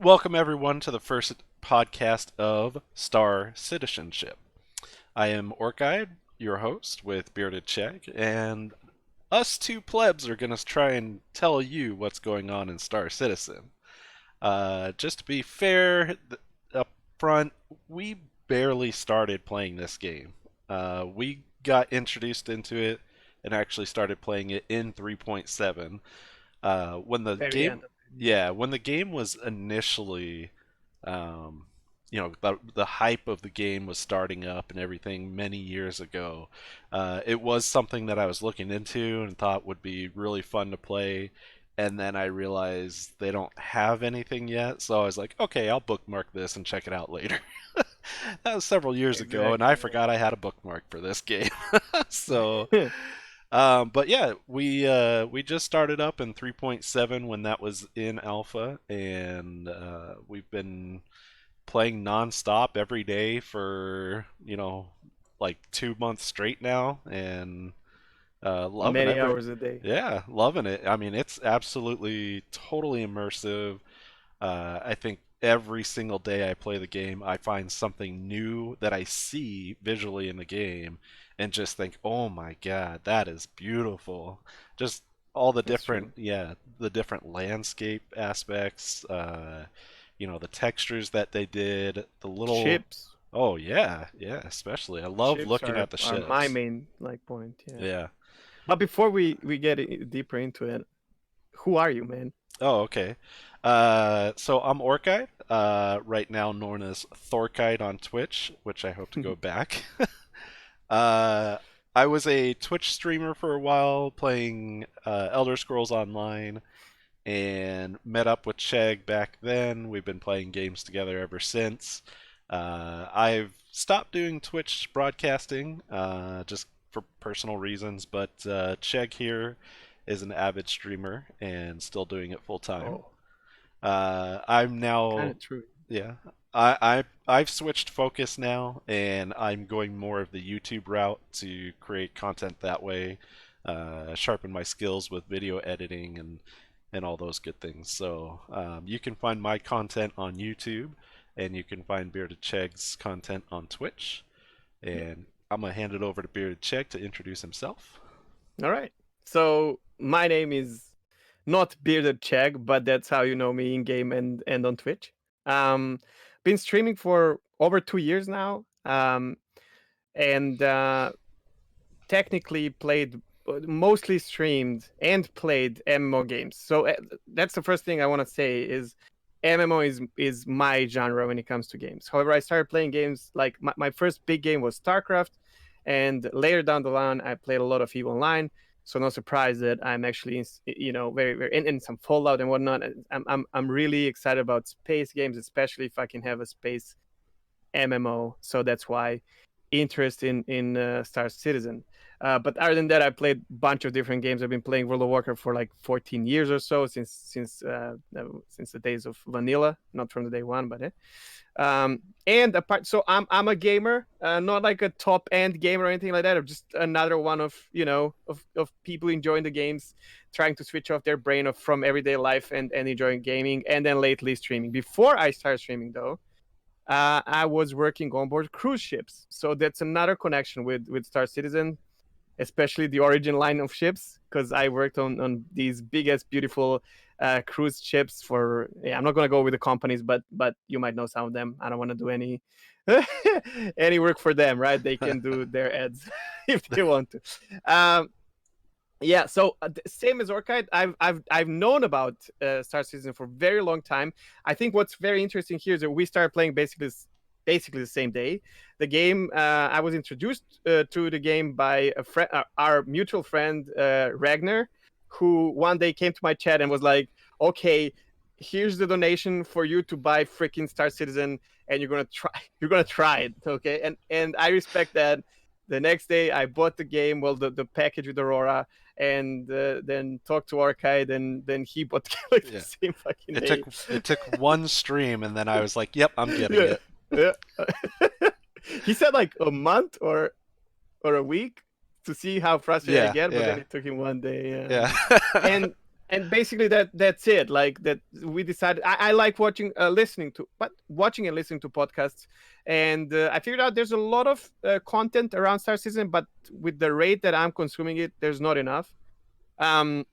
Welcome everyone to the first podcast of Star Citizenship. I am Orkide, your host with Bearded Check, and us two plebs are going to try and tell you what's going on in Star Citizen. Just to be fair, up front, we barely started playing this game. We got introduced into it and actually started playing it in 3.7. When the Very game, end of yeah, when the game was initially, um, the hype of the game was starting up and everything many years ago. It was something that I was looking into and thought would be really fun to play. And then I realized they don't have anything yet, so I was like, okay, I'll bookmark this and check it out later. That was several years ago, and I exactly. forgot I had a bookmark for this game. So, Yeah. but yeah, we just started up in 3.7 when that was in alpha, and we've been playing nonstop every day for like 2 months straight now, and loving Many every hours a day. yeah, loving it. I mean, it's absolutely totally immersive. I think every single day I play the game, I find something new that I see visually in the game and just think, oh my God, that is beautiful. Just all the That's different, true. yeah, the different landscape aspects, the textures that they did, the little, Ships. oh yeah, yeah, especially. I love Ships looking are at the are my ships. main point. Yeah. Yeah. But before we get deeper into it, who are you, man? Oh, okay. So I'm Orkite, right now known as Thorkite on Twitch, which I hope to go back. uh, I was a Twitch streamer for a while, playing Elder Scrolls Online, and met up with Chegg back then. We've been playing games together ever since. I've stopped doing Twitch broadcasting, just for personal reasons, but Chegg here is an avid streamer and still doing it full time. Oh, I'm kind now, of true. yeah, I've switched focus now, and I'm going more of the YouTube route to create content that way, sharpen my skills with video editing and all those good things. So you can find my content on YouTube, and you can find Bearded Chegg's content on Twitch. Yep. And I'm gonna hand it over to Bearded Chegg to introduce himself. All right. So my name is not Bearded Chag, but that's how you know me in game and on Twitch. Um, been streaming for over 2 years now. And technically played mostly streamed and played MMO games. So that's the first thing I want to say is MMO is my genre when it comes to games. However, I started playing games like my first big game was StarCraft, and later down the line I played a lot of EVE Online. So no surprise that I'm actually very very in some Fallout and whatnot. I'm really excited about space games, especially if I can have a space MMO. So that's why interest in Star Citizen. But other than that, I played a bunch of different games. I've been playing World of Warcraft for like 14 years or so since the days of vanilla, not from the day one, but and apart, so I'm a gamer, not like a top end gamer or anything like that. I'm just another one of of people enjoying the games, trying to switch off their brain from everyday life and enjoying gaming, and then lately streaming. Before I started streaming, though, I was working on board cruise ships. So that's another connection with Star Citizen, especially the Origin line of ships, because I worked on these biggest, beautiful cruise ships for. Yeah, I'm not gonna go with the companies, but you might know some of them. I don't want to do any any work for them, right? They can do their ads if they want to. Yeah, so same as Orchid, I've known about Star Citizen for a very long time. I think what's very interesting here is that we started playing basically the same day. The game, I was introduced to the game by a friend, our mutual friend Ragnar, who one day came to my chat and was like, "Okay, here's the donation for you to buy freaking Star Citizen, and you're gonna try it, okay?" And I respect that. The next day, I bought the game, well, the package with Aurora, and then talked to Arcade, and then he bought like the Yeah. same fucking It took day. it took one stream, and then I was like, "Yep, I'm getting Yeah, it." yeah. He said like a month or a week to see how frustrated I Yeah, get, but then yeah, it took him one day. Yeah, yeah. and And basically that's it. Like that, we decided I like watching, listening to, but watching and listening to podcasts, and I figured out there's a lot of content around Star Citizen, but with the rate that I'm consuming it, there's not enough. Um,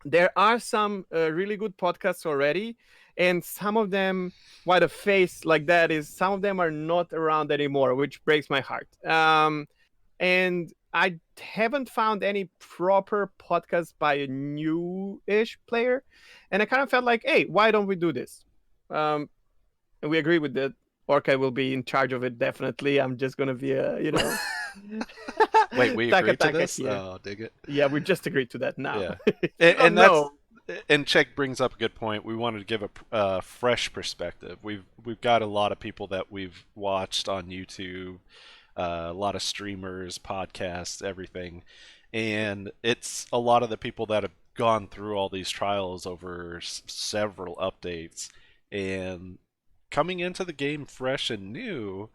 there are some really good podcasts already, and some of them, why the face like that is, some of them are not around anymore, which breaks my heart. And I haven't found any proper podcast by a new-ish player, and I kind of felt like, hey, why don't we do this? And we agree with that. Orca will be in charge of it, definitely. I'm just gonna be a, Wait, we taka agreed to taka this? here. Oh, dig it. Yeah, we just agreed to that now. Yeah, If you and don't that's know, and Czech brings up a good point. We wanted to give a fresh perspective. We've got a lot of people that we've watched on YouTube, a lot of streamers, podcasts, everything, and it's a lot of the people that have gone through all these trials over several updates, and coming into the game fresh and new,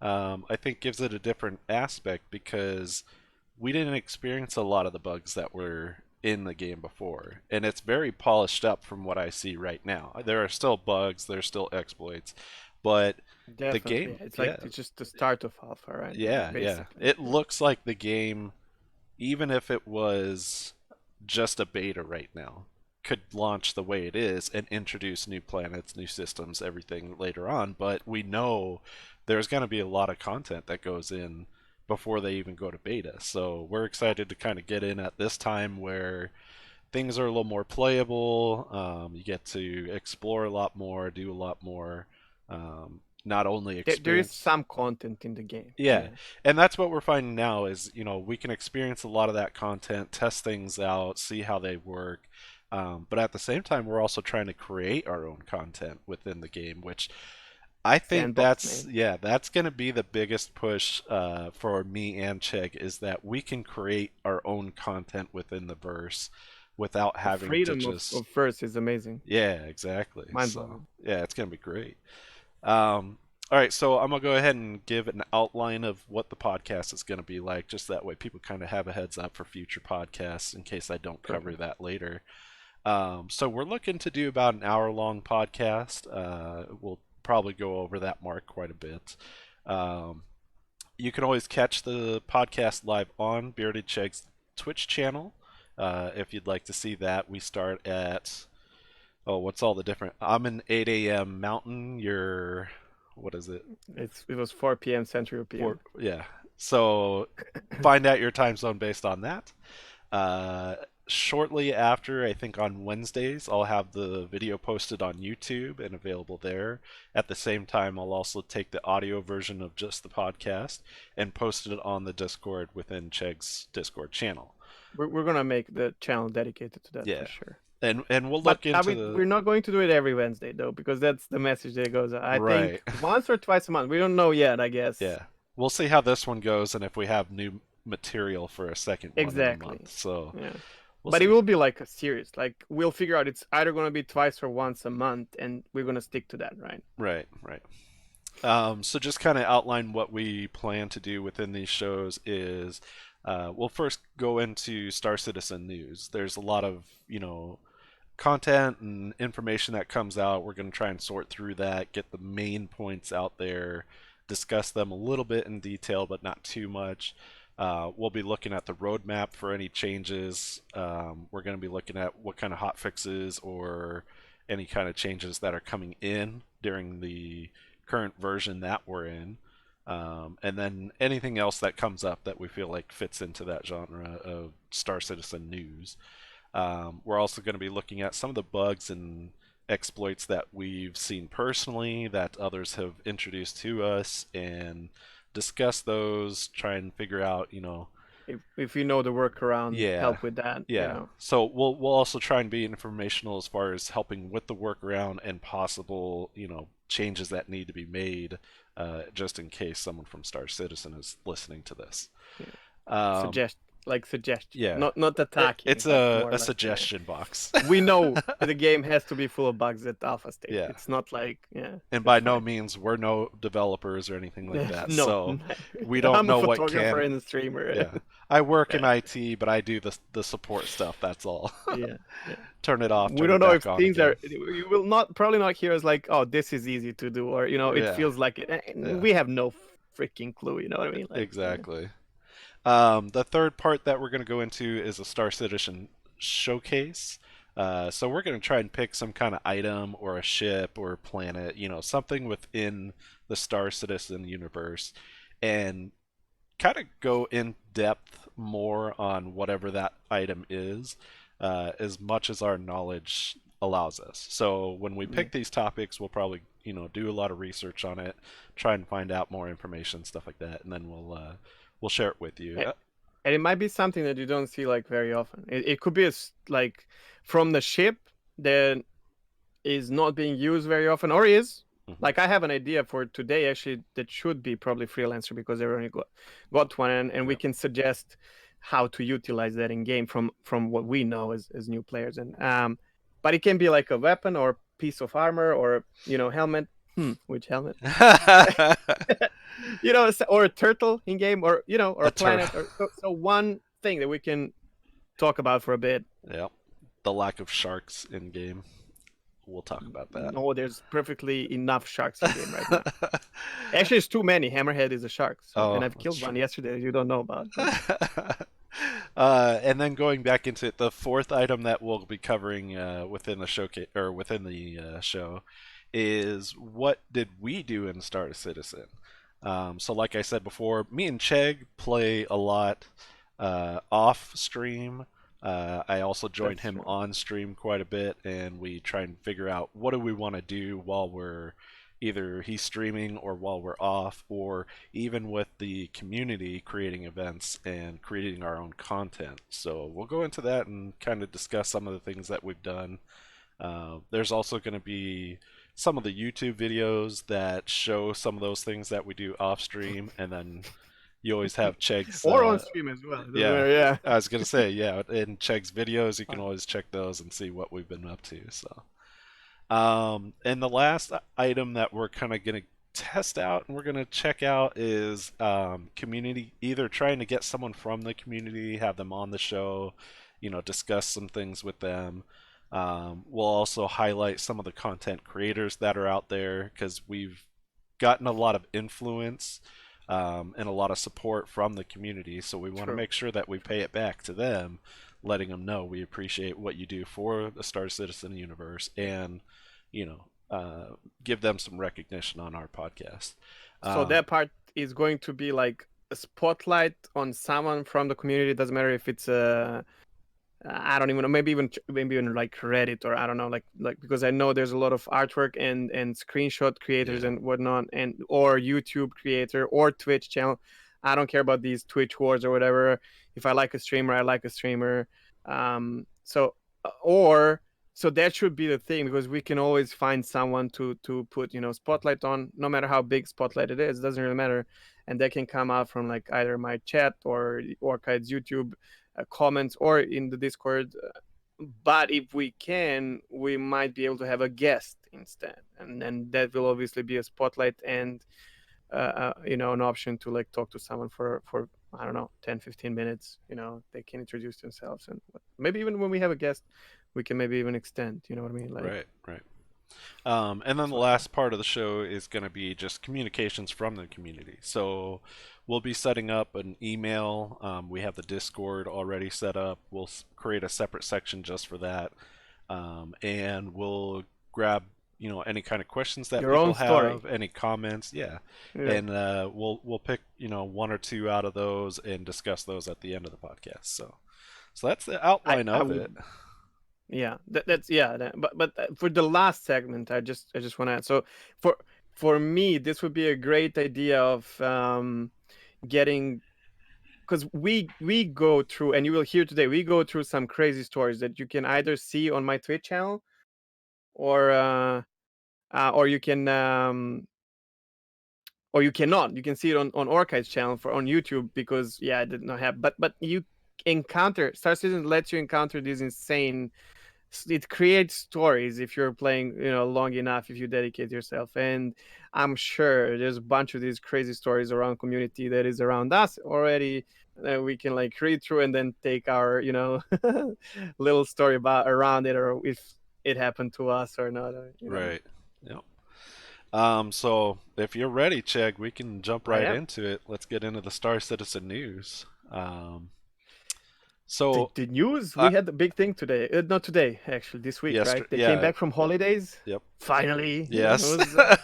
I think gives it a different aspect because we didn't experience a lot of the bugs that were in the game before, and it's very polished up from what I see right now. There are still bugs, there's still exploits, but the definitely, game, it's like yeah, it's just the start of alpha, right? yeah, Basically, it yeah. looks like the game, even if it was just a beta right now, could launch the way it is and introduce new planets, new systems, everything later on. But we know there's going to be a lot of content that goes in before they even go to beta. So we're excited to kind of get in at this time where things are a little more playable. You get to explore a lot more, do a lot more. Not only There is experience. some content in the game. Yeah, Yeah, and that's what we're finding now is, we can experience a lot of that content, test things out, see how they work. But at the same time, we're also trying to create our own content within the game, which I think sandbox, that's, man. yeah, that's going to be the biggest push for me and Chegg is that we can create our own content within the verse without The having to freedom just, of verse is amazing, yeah, exactly. mind So, blowing. yeah, it's going to be great. All right, so I'm gonna go ahead and give an outline of what the podcast is gonna be like, just that way people kind of have a heads up for future podcasts in case I don't cover Perfect. that later. So we're looking to do about an hour-long podcast. We'll probably go over that mark quite a bit. Um, you can always catch the podcast live on Bearded Cheg's Twitch channel. If you'd like to see that, we start at, oh, what's all the different? I'm an 8 a.m. Mountain. You're, what is it? It was 4 p.m. Central For, European. yeah. So find out your time zone based on that. Uh, Shortly after, I think on Wednesdays, I'll have the video posted on YouTube and available there. At the same time, I'll also take the audio version of just the podcast and post it on the Discord within Chegg's Discord channel. We're gonna make the channel dedicated to that for Yeah. sure. And we'll But look into we're the, not going to do it every Wednesday though, because that's the message that goes out. I think right. once or twice a month. We don't know yet, I guess. Yeah. We'll see how this one goes and if we have new material for a second one in a month. Exactly. So Yeah. we'll But it see. will be like a series. Like we'll figure out it's either gonna be twice or once a month, and we're gonna stick to that, right? Right, right. So just kind of outline what we plan to do within these shows is we'll first go into Star Citizen news. There's a lot of, content and information that comes out. We're going to try and sort through that, get the main points out there, discuss them a little bit in detail, but not too much. We'll be looking at the roadmap for any changes. We're going to be looking at what kind of hot fixes or any kind of changes that are coming in during the current version that we're in. And then anything else that comes up that we feel like fits into that genre of Star Citizen news. We're also going to be looking at some of the bugs and exploits that we've seen personally that others have introduced to us and discuss those, try and figure out, If you know the workaround, yeah, help with that. yeah. So we'll also try and be informational as far as helping with the workaround and possible, changes that need to be made, just in case someone from Star Citizen is listening to this. Yeah. Um, Suggest. like suggestion, Yeah, not attacking, it's but a more like suggestion box. we know the game has to be full of bugs at alpha stage. Yeah, It's not like, yeah, and by it's no fine. means we're no developers or anything like that, No, so we don't I'm a know what photographer can. and a streamer. Yeah, I work in IT, but I do the support stuff. That's all. Yeah, yeah. Turn it off, We turn don't it know if back on things again. are. You will not probably not hear us like, oh, this is easy to do, or it Yeah, feels like it. yeah, We have no freaking clue. You know what I mean? Like, exactly. The third part that we're going to go into is a Star Citizen showcase. So we're going to try and pick some kind of item or a ship or a planet, something within the Star Citizen universe, and kind of go in depth more on whatever that item is, as much as our knowledge allows us. So when we yeah. pick these topics, we'll probably do a lot of research on it, try and find out more information, stuff like that, and then we'll share it with you. A- And it might be something that you don't see like very often. It could be like from the ship that is not being used very often, or is. Mhm. Like I have an idea for today actually that should be probably Freelancer because everyone got one, and we Yeah. can suggest how to utilize that in game from what we know as new players. And but it can be like a weapon or piece of armor or helmet. Which helmet? Or a turtle in game, or or A a turtle. planet, or so one thing that we can talk about for a bit. Yeah. The lack of sharks in game. We'll talk about that. No, there's perfectly enough sharks in game right now. Actually, it's too many. Hammerhead is a shark, and Oh, I've that's killed one true. yesterday. You don't know about, but And then going back into it, the fourth item that we'll be covering within the showcase or within the show is what did we do in Star Citizen? So, like I said before, me and Chegg play a lot off stream. I also join that's him true. on stream quite a bit, and we try and figure out what do we want to do while we're either he's streaming or while we're off, or even with the community creating events and creating our own content. So we'll go into that and kind of discuss some of the things that we've done. There's also going to be some of the YouTube videos that show some of those things that we do off stream, and then you always have Chegg's. Or on stream as well. It doesn't Yeah, matter. Yeah. I was gonna say, yeah, in Chegg's videos, you can always check those and see what we've been up to. So, and the last item that we're kind of going to test out and we're going to check out is community, either trying to get someone from the community, have them on the show, discuss some things with them. We'll also highlight some of the content creators that are out there because we've gotten a lot of influence and a lot of support from the community. So we want to True. make sure that we pay it back to them, letting them know we appreciate what you do for the Star Citizen universe and you know, give them some recognition on our podcast. So that part is going to be like a spotlight on someone from the community. It doesn't matter if it's I don't even know, maybe even like Reddit, or I don't know, like because I know there's a lot of artwork and screenshot creators Yeah, and whatnot, and or YouTube creator or Twitch channel. I don't care about these Twitch wars or whatever. If I like a streamer, I like a streamer. So or so that should be the thing, because we can always find someone to put spotlight on, no matter how big spotlight it is. It doesn't really matter, and that can come out from like either my chat or Orchid's YouTube comments or in the Discord. But if we can, we might be able to have a guest instead, and then that will obviously be a spotlight and an option to like talk to someone for I don't know, 10-15 minutes. They can introduce themselves, and maybe even when we have a guest, we can maybe even extend. You know what I mean? Like, right, right. And then the so last part of the show is going to be just communications from the community. So we'll be setting up an email. We have the Discord already set up. We'll create a separate section just for that. And we'll grab any kind of questions that your own people story. have, any comments, yeah, Yeah. and we'll pick one or two out of those and discuss those at the end of the podcast. So that's the I outline I of it. would. Yeah, that's yeah. But for the last segment, I just want to add. So for me, this would be a great idea of getting, because we go through, and you will hear today, we go through some crazy stories that you can either see on my Twitch channel, or or you can or you cannot. You can see it on Orchid's channel on YouTube, because yeah, I did not have. But you encounter Star Citizen lets you encounter these insane. It creates stories if you're playing, long enough, if you dedicate yourself. And I'm sure there's a bunch of these crazy stories around community that is around us already, that we can like read through and then take our, little story about around it, or if it happened to us or not, Right. Yep. So if you're ready, Chegg, we can jump I right am. into it. Let's get into the Star Citizen news. The, So the news, I we had a big thing today, not today, actually, this week, right? They came yeah, back from holidays yep, finally. It yes. was a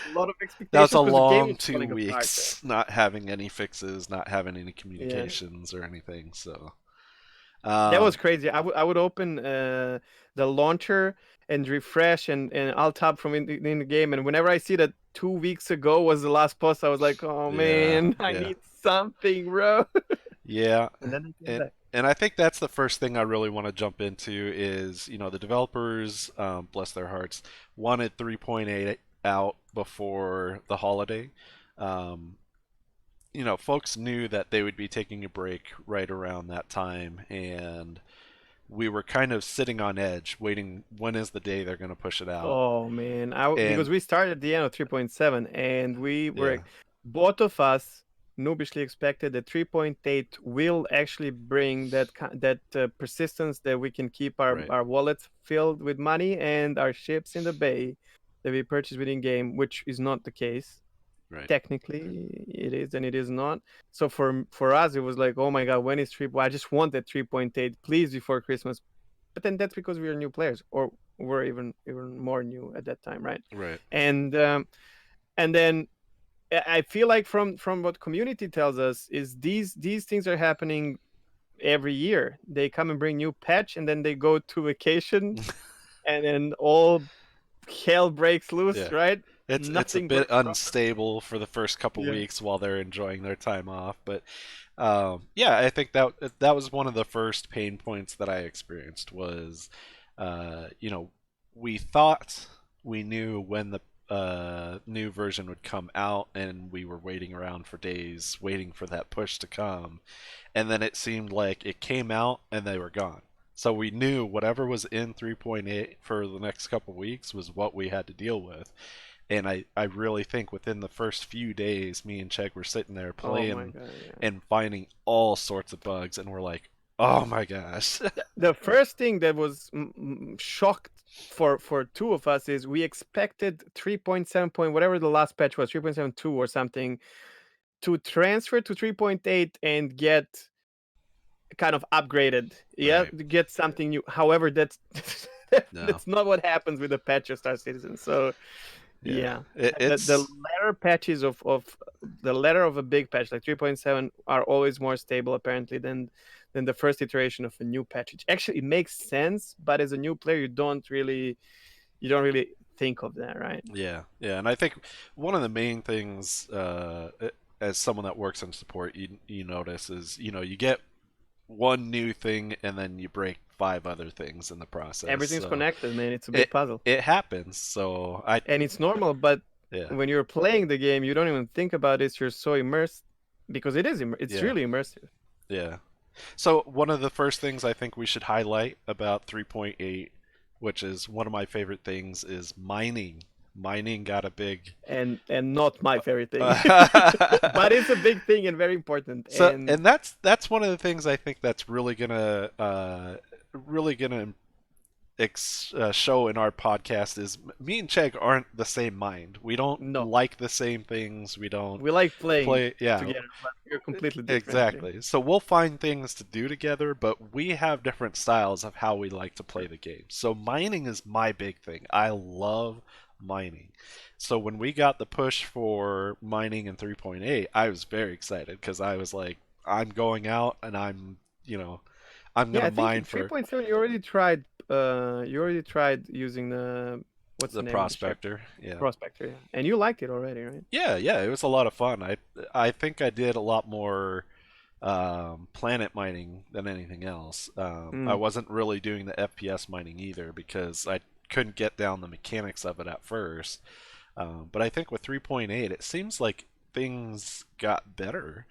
lot of That was expectations a because the game long was two falling apart. weeks, not having any fixes, not having any Yeah, communications or anything. So, that was um, crazy. I would open the launcher and refresh, and I'll tab from in the game. And whenever I see that 2 weeks ago was the last post, I was like, oh yeah, man, I yeah, need something, bro. yeah, And then they came and back. and I think that's the first thing I really want to jump into is the developers, bless their hearts, wanted 3.8 out before the holiday. Um, folks knew that they would be taking a break right around that time, and we were kind of sitting on edge, waiting when is the day they're going to push it out. Oh man, because And we started at the end of 3.7, and we yeah, were both of us noobishly expected that 3.8 will actually bring that persistence that we can keep our right, our wallets filled with money and our ships in the bay that we purchase within game, which is not the case. right, Technically, it is and it is not. So for us, it was like, oh my god, when is 3? I just want that 3.8, please, before Christmas. But then that's because we are new players, or we're even more new at that time, right? right, And and then I feel like from what community tells us is these things are happening every year. They come and bring new patch, and then they go to vacation, and then all hell breaks loose, yeah. Right? It's a Nothing bit works properly. unstable for the first couple Yeah. weeks while they're enjoying their time off, but yeah, I think that was one of the first pain points that I experienced was, you know, we thought we knew when the new version would come out, and we were waiting around for days, waiting for that push to come, and then it seemed like it came out and they were gone. So we knew whatever was in 3.8 for the next couple weeks was what we had to deal with. And I really think within the first few days, me and Chegg were sitting there Oh my playing god, yeah. and finding all sorts of bugs, and we're like, oh my gosh. The first thing that was shocked for two of us is we expected 3.7 point whatever the last patch was, 3.72 or something, to transfer to 3.8 and get kind of upgraded, yeah, Right. to get something new. However, that's No. that's not what happens with the patch of Star Citizen. So Yeah. yeah, the It's latter patches of the latter of a big patch like 3.7 are always more stable apparently than the first iteration of a new patch. It makes sense, but as a new player, you don't really think of that, right? yeah, yeah, and I think one of the main things, as someone that works in support, you notice is you get one new thing and then you break five other things in the process. Everything's So connected, man. It's a big it puzzle, it happens. So I and it's normal. But yeah, when you're playing the game, you don't even think about it. You're so immersed because it's yeah, really immersive. yeah. So one of the first things I think we should highlight about 3.8, which is one of my favorite things, is mining. Mining got a big And not my favorite thing, but it's a big thing and very important. so, And and that's one of the things I think that's really gonna show in our podcast is me and Chegg aren't the same mind. We don't no, like the same things. We don't we like playing play. Yeah, together, but we're completely different. Yeah. exactly. So we'll find things to do together, but we have different styles of how we like to play True. the game. So mining is my big thing. I love mining. So when we got the push for mining in 3.8, I was very excited because I was like, I'm going out and I'm Yeah, gonna I think mine in for 3.7 you already tried. You already tried using the what's the the name of the ship? prospector. Yeah. Prospector. Yeah, and you liked it already, right? Yeah, yeah, it was a lot of fun. I think I did a lot more planet mining than anything else. I Mm. wasn't really doing the FPS mining either because I couldn't get down the mechanics of it at first. But I think with 3.8, it seems like things got better.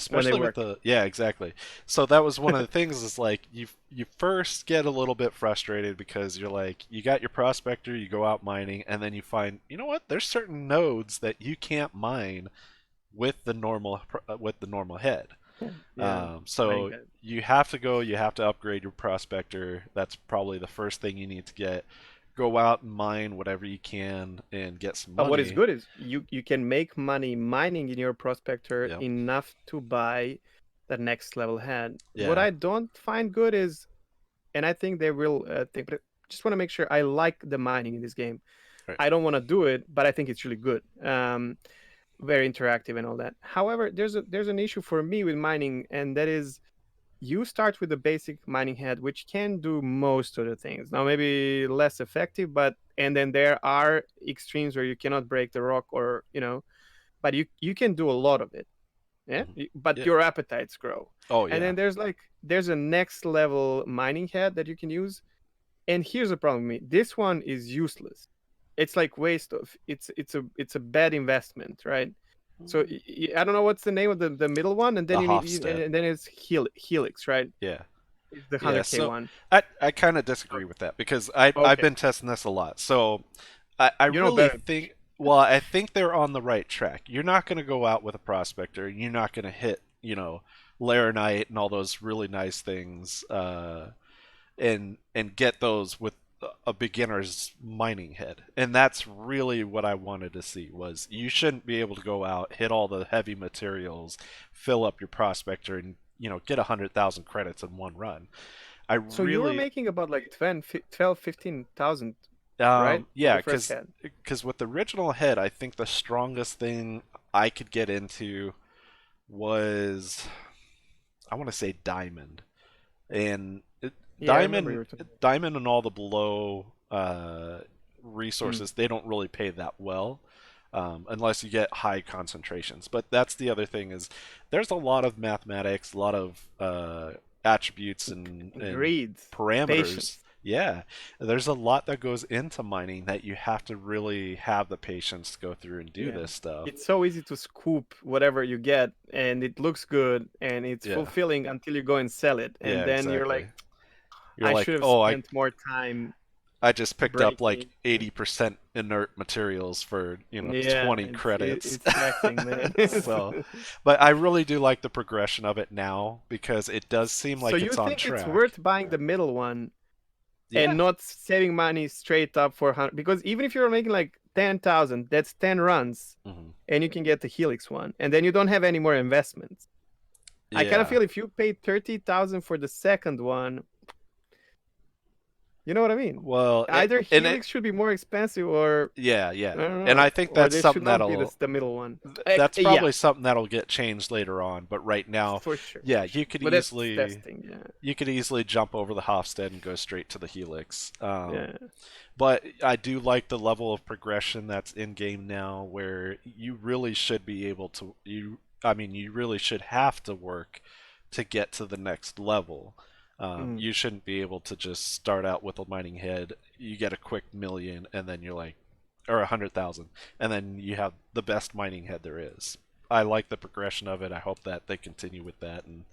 when they Especially with work. the yeah, exactly. So that was one of the things is like you first get a little bit frustrated because you're like you got your prospector, you go out mining, and then you find you know what? There's certain nodes that you can't mine with the normal head. Yeah, mining So head. you have to go, you have to upgrade your prospector. That's probably the first thing you need to get. Go out and mine whatever you can and get some But what is money. good is you can make money mining in your prospector Yep. enough to buy the next level head. What Yeah. I don't find good is, and I think they will think, but I just want to make sure I like the mining in this game. Right. I don't want to do it, but I think it's really good. Very interactive and all that. However, there's an issue for me with mining, and that is you start with the basic mining head, which can do most of the things. Now, maybe less effective, but and then there are extremes where you cannot break the rock, or but you can do a lot of it. Yeah, Mhm. but Yeah. your appetites grow, Oh and yeah. then there's a next level mining head that you can use. And here's the problem with me: this one is useless. It's like waste of it's a bad investment, right? So I don't know what's the name of the middle one, and then The you need Hofstad. and then it's Helix, right? Yeah. It's the Yeah. 100K So one. I kind of disagree with that because I've Okay, been testing this a lot. So I you know really better. think well I think they're on the right track. You're not going to go out with a prospector. You're not going to hit Laranite and all those really nice things and get those with a beginner's mining head. And that's really what I wanted to see was you shouldn't be able to go out, hit all the heavy materials, fill up your prospector and get 100,000 credits in one run. I So you were really making about like 12, 15,000, right, for yeah, the first head. because with the original head, I think the strongest thing I could get into was I want to say diamond. And Yeah, I remember you diamond were talking. diamond and all the below Mm. resources they don't really pay that well unless you get high concentrations, but that's the other thing is there's a lot of mathematics, a lot of attributes and Greed, parameters. patience. Yeah, there's a lot that goes into mining that you have to really have the patience to go through and do Yeah. this stuff. It's so easy to scoop whatever you get, and it looks good and it's Yeah, fulfilling until you go and sell it. And yeah, then you're exactly. like, You're I like, should have oh, I spent more time I just picked up like breaking. 80% inert materials for, Yeah, 20 credits. it's taxing, man. So, but I really do like the progression of it now because it does seem So like you it's on think it's track. worth buying the middle one Yeah. and not saving money straight up for 100? Because even if you're making like 10,000, that's 10 runs, Hmm. and you can get the Helix one, and then you don't have any more investments. I kind of Yeah. feel if you paid 30,000 for the second one, you know what I mean? Well, Either and it, Helix should be more expensive, or yeah, I yeah. don't And know, I think or that's they should something not be that'll the middle one. that's Yeah, probably something that'll get changed later on, but right now, for sure, yeah, for sure. But that's testing. Yeah, you could easily jump over the Hofstad and go straight to the Helix. yeah. But I do like the level of progression that's in game now, where you really should be able to you really should have to work to get to the next level. Mm. You shouldn't be able to just start out with a mining head. You get a quick million, and then you're like, or 100,000, and then you have the best mining head there is. I like the progression of it. I hope that they continue with that and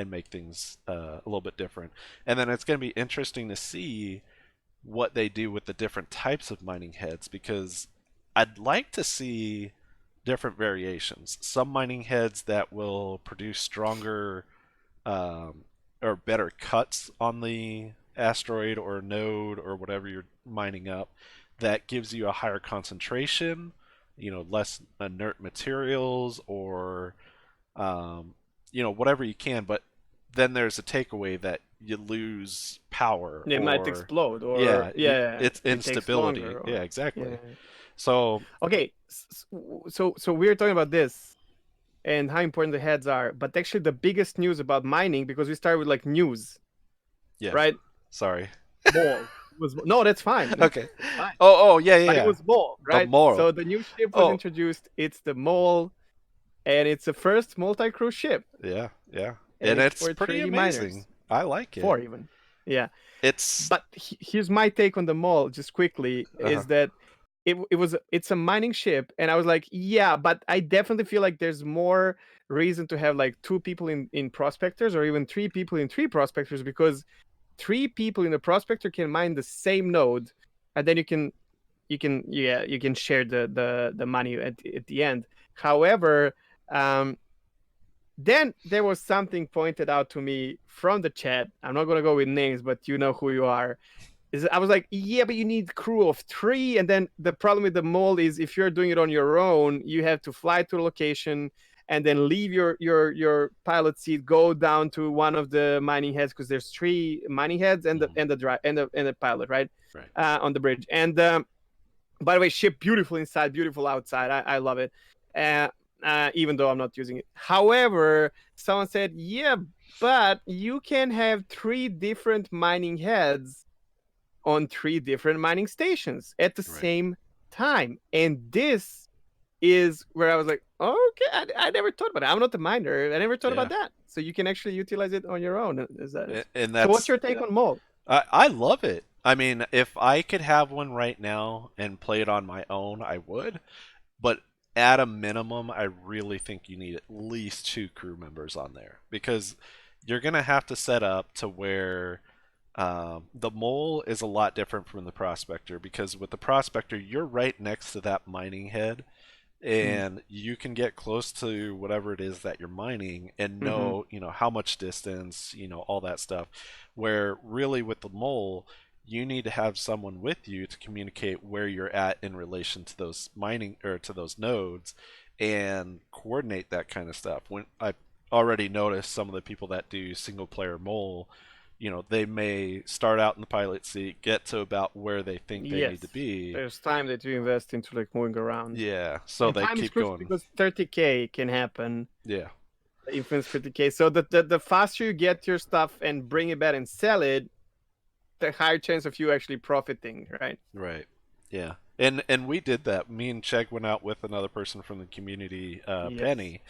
make things a little bit different. And then it's going to be interesting to see what they do with the different types of mining heads because I'd like to see different variations. Some mining heads that will produce stronger or better cuts on the asteroid or node or whatever you're mining up that gives you a higher concentration, less inert materials or whatever you can, but then there's a takeaway that you lose power It might or explode, or yeah, yeah, it's it takes instability. longer, Yeah, or exactly. yeah. So Okay, so we're talking about this and how important the heads are, but actually the biggest news about mining, because we started with like news, yeah, right? sorry. Mole. It was no, that's fine. Okay. It's fine. Oh, yeah, yeah, But it yeah. was Mole, The right? moral. So the new ship was Oh, introduced. It's the Mole, and it's the first multi-crew ship, yeah, yeah. and And it's it's for pretty 3D amazing. miners, I like it. four even. Yeah. It's But here's my take on the Mole, just quickly, uh is that it's a mining ship, and I was like, yeah, but I definitely feel like there's more reason to have like two people in prospectors, or even three people in three prospectors, because three people in the prospector can mine the same node, and then you can share the money at the end. However, um then there was something pointed out to me from the chat. I'm not gonna go with names, but you know who you are. Is I was like, yeah, but you need crew of three, and then the problem with the mole is if you're doing it on your own, you have to fly to a location and then leave your pilot seat, go down to one of the mining heads, because there's three mining heads and the pilot, right, Right. on the bridge. And by the way, ship beautiful inside, beautiful outside. I love it. Uh, even though I'm not using it. However, someone said, yeah, but you can have three different mining heads on three different mining stations at the Right. same time. And this is where I was like, okay, I never thought about it. I'm not a miner. I never thought about Yeah. that. So you can actually utilize it on your own. Is that is. And So what's that's your take on mole? I love it. I mean, if I could have one right now and play it on my own, I would. But at a minimum, I really think you need at least two crew members on there because you're gonna have to set up to where the mole is a lot different from the prospector because with the prospector, you're right next to that mining head Mm. and you can get close to whatever it is that you're mining and Mm-hmm. know, how much distance, all that stuff. Where really with the mole, you need to have someone with you to communicate where you're at in relation to those mining or to those nodes and coordinate that kind of stuff. When I already noticed some of the people that do single player mole, they may start out in the pilot seat, get to about where they think they need to Yes. be. There's time that you invest into like moving around. Yeah, so And they time is keep crucial going. because 30K can happen. Yeah. Influence 30K. So the faster you get your stuff and bring it back and sell it, the higher chance of you actually profiting, right? Right. Yeah. And we did that. Me and Chegg went out with another person from the community, Yes. Penny,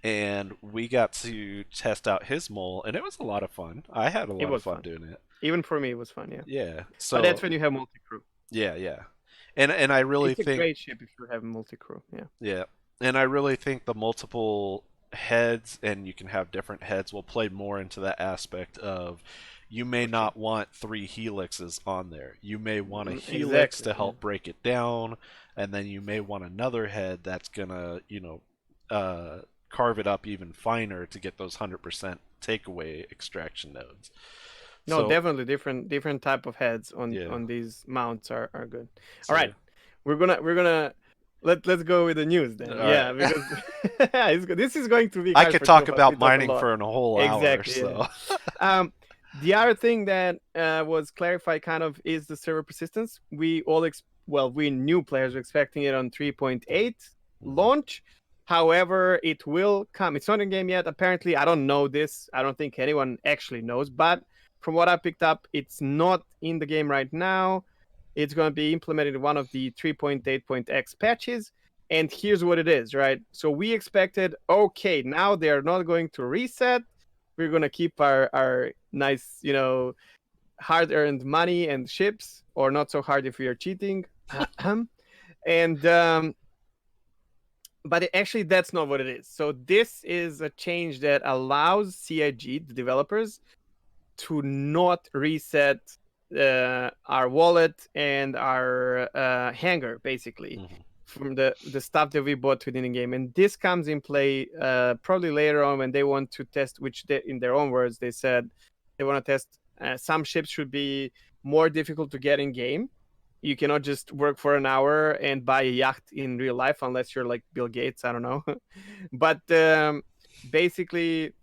and we got to test out his mole, and it was a lot of fun. I had a It lot of was fun fun. doing it. Even for me, it was fun, yeah. Yeah. But that's So when you have multi-crew. yeah, yeah. And I really It's a think great ship if you have multi-crew, yeah. yeah. And I really think the multiple heads and you can have different heads will play more into that aspect of you may For sure. not want three helixes on there. You may want a helix Exactly, to yeah. help break it down, and then you may want another head that's gonna, carve it up even finer to get those 100% takeaway extraction nodes. No, So definitely different type of heads yeah, on these mounts are good. All so right. We're gonna let's go with the news then. all Yeah, right. because this is going to be I hard could for two talk of us. We about talk a mining lot. for a whole hour, Exactly, yeah. so The other thing that was clarified kind of is the server persistence. We all we new players were expecting it on 3.8 Mhm. launch. However, it will come. It's not in game yet. Apparently, I don't know this. I don't think anyone actually knows. But from what I picked up, it's not in the game right now. It's going to be implemented in one of the 3.8.x patches. And here's what it is, right? So we expected, okay, now they're not going to reset. We're going to keep our nice, hard earned money and ships, or not so hard if we are cheating. And but actually that's not what it is. So this is a change that allows CIG, the developers, to not reset our wallet and our hangar, basically, Mhm. from the stuff that we bought within the game. And this comes in play probably later on when they want to test, which they, in their own words they said they want to test some ships should be more difficult to get in game. You cannot just work for an hour and buy a yacht in real life unless you're like Bill Gates. I don't know. But basically,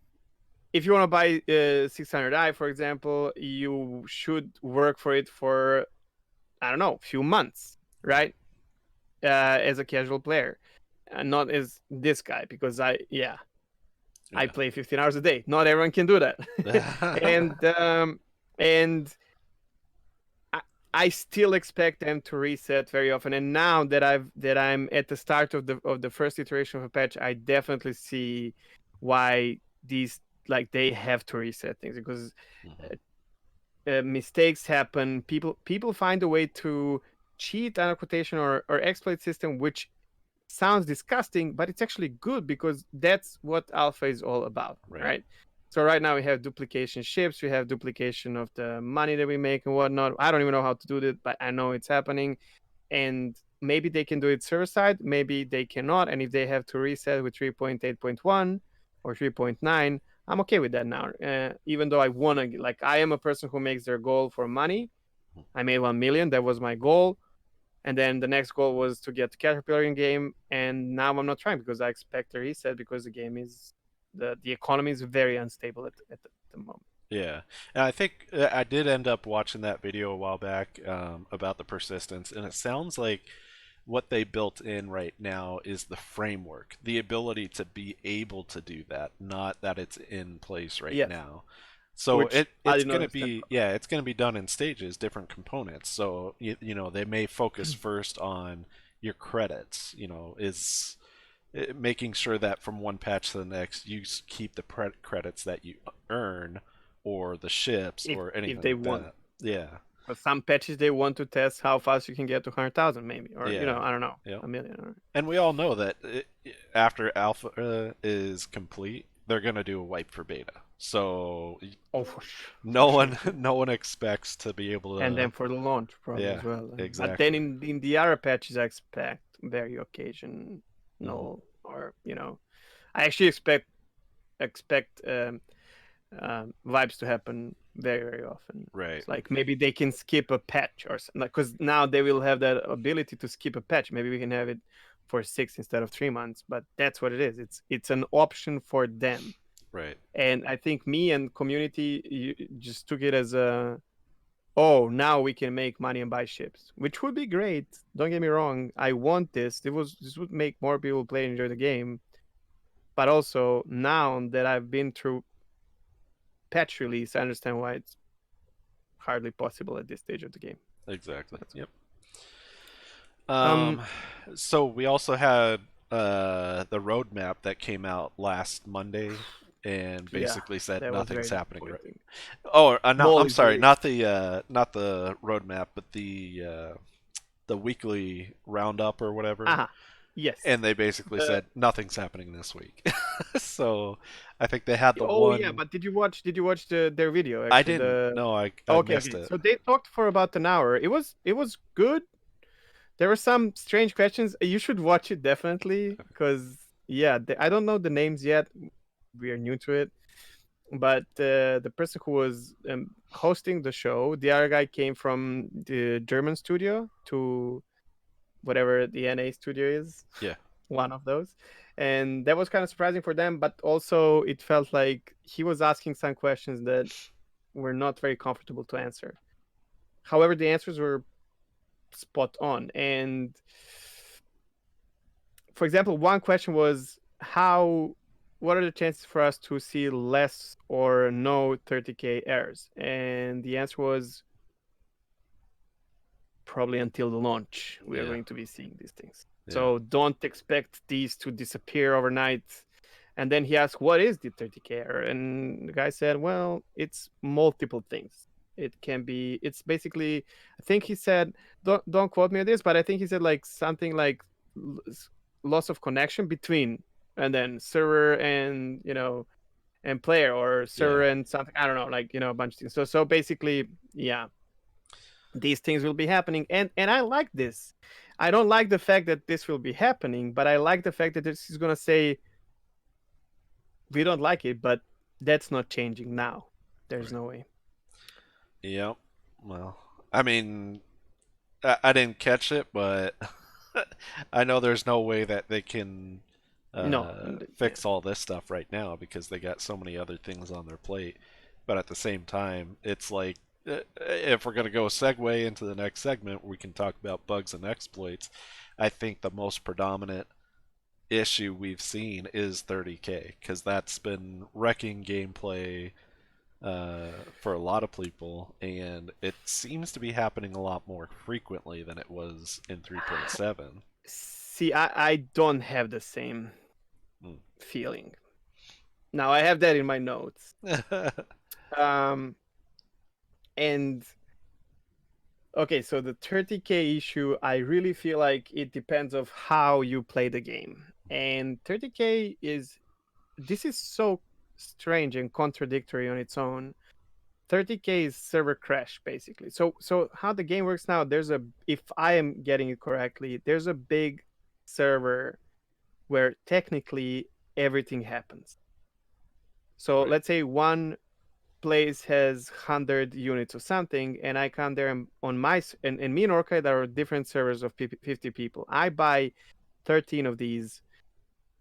if you want to buy 600i, for example, you should work for it for, I don't know, a few months, Right. right? As a casual player, and not as this guy, because I play 15 hours a day. Not everyone can do that. Yeah. And I, I still expect them to reset very often. And now that I'm at the start of the first iteration of a patch, I definitely see why these, like, they have to reset things, because Mhm. mistakes happen. People find a way to cheat, under quotation, or exploit system, which sounds disgusting, but it's actually good because that's what alpha is all about, Right. right? So right now we have duplication ships, we have duplication of the money that we make and whatnot. I don't even know how to do that, but I know it's happening. And maybe they can do it server side, maybe they cannot. And if they have to reset with 3.8.1 or 3.9, I'm okay with that now. Even though I want to, like, I am a person who makes their goal for money. I made 1 million. That was my goal. And then the next goal was to get the Caterpillar in game. And now I'm not trying because I expect a reset because the game is, the economy is very unstable at the moment. Yeah, and I think I did end up watching that video a while back about the persistence, and it sounds like what they built in right now is the framework, the ability to be able to do that, not that it's in place right Yes. now. So Which I it's didn't gonna understand. be, yeah, it's gonna be done in stages, different components. So you know, they may focus first on your credits. You know, is making sure that from one patch to the next you keep the credits that you earn, or the ships, or If anything they like want. that. Yeah, For some patches, they want to test how fast you can get to 100,000, maybe, or yeah, I don't know, yeah. a million. Or... And we all know that after alpha is complete, they're gonna do a wipe for beta. So Oh, for sure. no one expects to be able And then to. for the launch, probably Yeah, as well. But then exactly. in the other patches, I expect very occasional, Hmm. or I actually expect vibes to happen very very often. Right, It's like maybe they can skip a patch or something, because now they will have that ability to skip a patch. Maybe we can have it for 6 instead of 3 months, but that's what it is. It's an option for them. right, And I think me and community just took it as a, oh, now we can make money and buy ships, which would be great. Don't get me wrong, I want this. This would make more people play and enjoy the game. But also now that I've been through patch release, I understand why it's hardly possible at this stage of the game. exactly. That's Yep. um Um, so we also had the roadmap that came out last Monday and yeah, basically said that was nothing's very happening right. disappointing. Oh, no, Mole I'm is sorry, very not the roadmap, but the weekly roundup or whatever. yes. And they basically The said nothing's happening this week. So I think they had the Oh yeah, one. but did you watch their video I actually? didn't. The No, I Okay, missed okay. it. So they talked for about an hour. It was good. There were some strange questions. You should watch it definitely, because yeah, I don't know the names yet. We are new to it, but the person who was hosting the show, the other guy came from the German studio to whatever the NA studio is, Yeah, one of those. And that was kind of surprising for them, but also it felt like he was asking some questions that were not very comfortable to answer. However, the answers were spot on. And for example, one question was, what are the chances for us to see less or no 30k errors? And the answer was, probably until the launch we are yeah, going to be seeing these things. yeah, So don't expect these to disappear overnight. And then he asked, what is the 30k error? And the guy said, well, it's multiple things. It's basically, I think he said, don't quote me on this, but I think he said like something like loss of connection between, and then server and and player, or yeah. server and something, I don't know, like a bunch of things. So basically, yeah, these things will be happening. And I like this. I don't like the fact that this will be happening, but I like the fact that this is going to say, we don't like it, but that's not changing now. There's Right. no way. Yep. Well, I mean, I didn't catch it, but I know there's no way that they can No. Yeah. fix all this stuff right now because they got so many other things on their plate. But at the same time, it's like if we're going to go segue into the next segment, we can talk about bugs and exploits. I think the most predominant issue we've seen is 30K because that's been wrecking gameplay for a lot of people, and it seems to be happening a lot more frequently than it was in 3.7. See, I don't have the same Mm. feeling. Now I have that in my notes. Um, and Okay, so the 30K issue, I really feel like it depends of how you play the game. And 30K is this is so strange and contradictory on its own. 30K is server crash basically. So how the game works now, there's a if I am getting it correctly, there's a big server where technically everything happens. So Right. let's say one place has 100 units of something, and I come there on and me and Orca, there are different servers of 50 people. I buy 13 of these,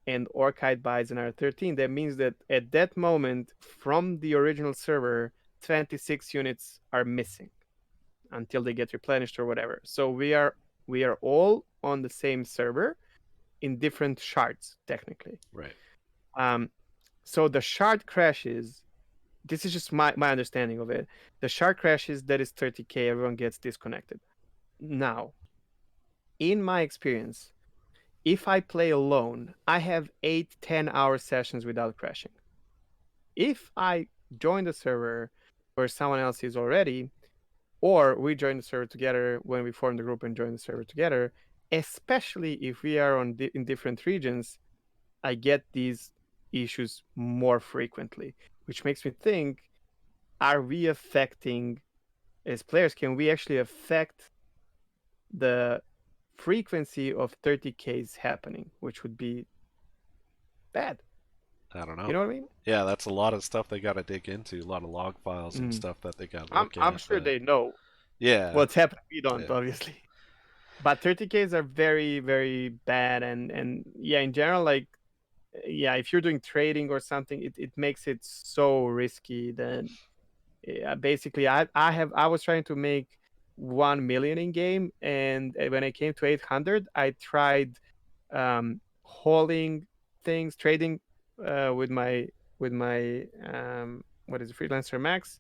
and Orchid buys another 13. That means that at that moment, from the original server, 26 units are missing until they get replenished or whatever. So we are all on the same server in different shards, technically. Right. Um, so the shard crashes. This is just my understanding of it. The shard crashes, that is 30K, everyone gets disconnected. Now, in my experience, if I play alone, I have 8-10 hour sessions without crashing. If I join the server where someone else is already, or we join the server together when we form the group and join the server together, especially if we are in different regions, I get these issues more frequently, which makes me think, are we affecting, as players, can we actually affect the frequency of 30Ks happening, which would be bad. I don't You know. know what I mean? Yeah, that's a lot of stuff they got to dig into, a lot of log files and Mm. stuff that they got to I'm look I'm at. sure But they know yeah, what's happening. We don't, yeah, obviously. But 30Ks are very, very bad, and yeah, in general, like yeah, if you're doing trading or something, it makes it so risky that basically I was trying to make 1 million in game, and when I came to 800, I tried hauling things, trading with my what is it, freelancer max,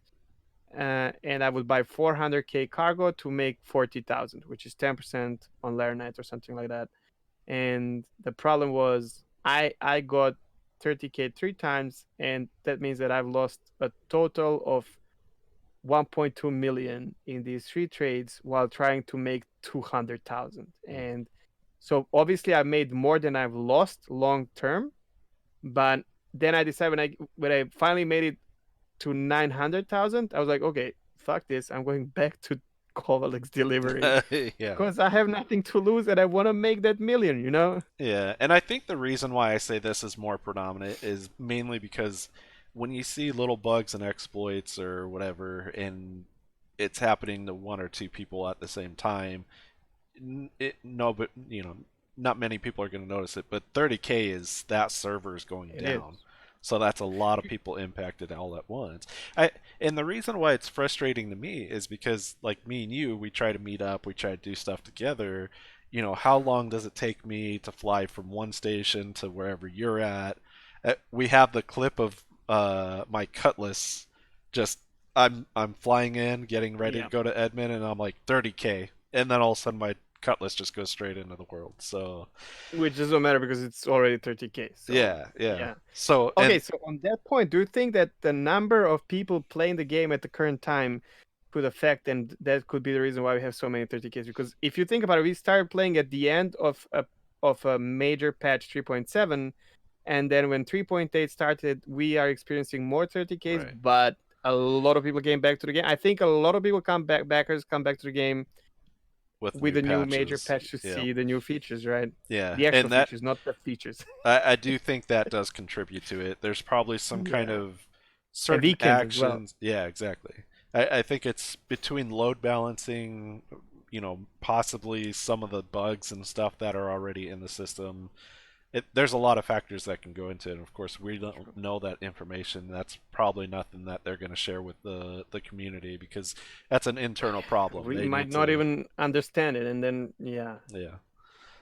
and I would buy 400K cargo to make 40,000, which is 10% on layer night or something like that. And the problem was I got 30K 3 times, and that means that I've lost a total of 1.2 million in these three trades while trying to make 200,000. mm. And so obviously I made more than I've lost long term, but then I decided when I finally made it to 900,000, I was like, okay, fuck this. I'm going back to Kovalek's delivery Yeah. because I have nothing to lose and I want to make that million, you know? Yeah, and I think the reason why I say this is more predominant is mainly because when you see little bugs and exploits or whatever, and it's happening to one or two people at the same time, no, but not many people are going to notice it. But 30K is that server is going It is. down, so that's a lot of people impacted all at once. I and the reason why it's frustrating to me is because like me and you, we try to meet up, we try to do stuff together. How long does it take me to fly from one station to wherever you're at? We have the clip of my Cutlass just I'm flying in, getting ready to Yeah. go to Edmond, and I'm like 30K, and then all of a sudden my Cutlass just goes straight into the world. So Which doesn't matter because it's already 30K. So, yeah, yeah. yeah. So Okay, and so on that point, do you think that the number of people playing the game at the current time could affect, and that could be the reason why we have so many 30Ks? Because if you think about it, we started playing at the end of a major patch 3.7, and then when 3.8 started, we are experiencing more 30Ks, right but a lot of people came back to the game. I think a lot of people backers come back to the game with with new a new major patches, patch to yeah, see the new features, right? yeah, The actual and that features, not the features. I do think that does contribute to it. There's probably some kind Yeah. of And certain weekends as well. actions. Yeah, exactly. I think it's between load balancing, possibly some of the bugs and stuff that are already in the system. There's a lot of factors that can go into it. And of course, we don't know that information. That's probably nothing that they're going to share with the community because that's an internal problem. We They might need not to, even understand it, and then yeah, yeah.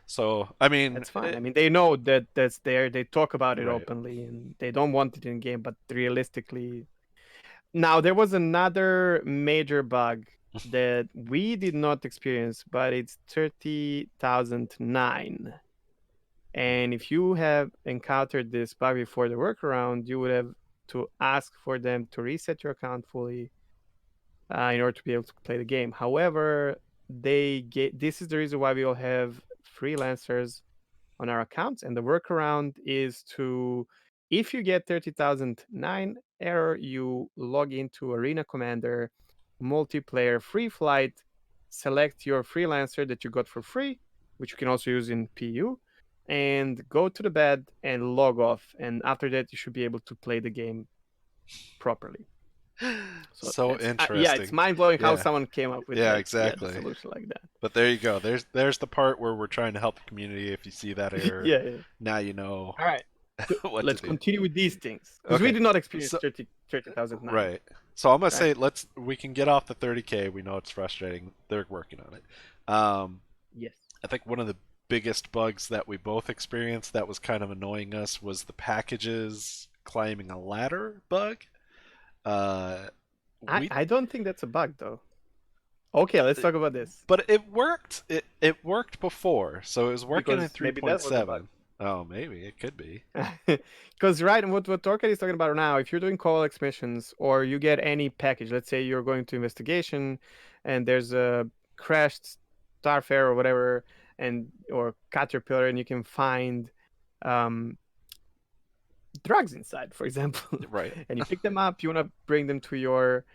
So I mean, that's fine. I mean, they know that that's there. They talk about it right. openly, and they don't want it in game. But realistically, now there was another major bug that we did not experience, but it's 30,009. And if you have encountered this bug before the workaround, you would have to ask for them to reset your account fully, in order to be able to play the game. However, this is the reason why we all have freelancers on our accounts, and the workaround is to, if you get 30,009 error, you log into Arena Commander, multiplayer free flight, select your freelancer that you got for free, which you can also use in PU, and go to the bed and log off. And after that, you should be able to play the game properly. So So that's yeah, it's interesting. mind blowing how Yeah. someone came up with Yeah, the exactly. solution like that. But there you go. There's the part where we're trying to help the community. If you see that error, Yeah, yeah. now you know All right. what to Let's do. continue with these things because we Okay. did not experience So 30,009, right. So I'm gonna right? say we can get off the 30K. We know it's frustrating. They're working on it. Um, Yes. I think one of the biggest bugs that we both experienced that was kind of annoying us was the packages climbing a ladder bug. Uh, we I don't think that's a bug though. Okay, let's talk about this But it worked. It worked before, so it was working in because maybe that was a bug. 3.7. Oh, maybe it could be. Because right, and what Torka is talking about now, if you're doing Coalex missions or you get any package, let's say you're going to investigation, and there's a crashed Starfare or whatever, and or Caterpillar, and you can find um, drugs inside, for example, Right. and you pick them up. You want to bring them to your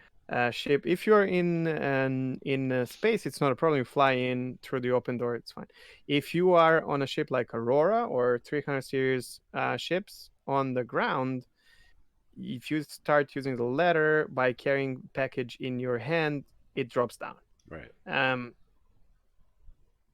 ship. If you're in space, it's not a problem. You fly in through the open door. It's fine. If you are on a ship like Aurora or 300 series ships on the ground, if you start using the ladder by carrying package in your hand, it drops down. Right.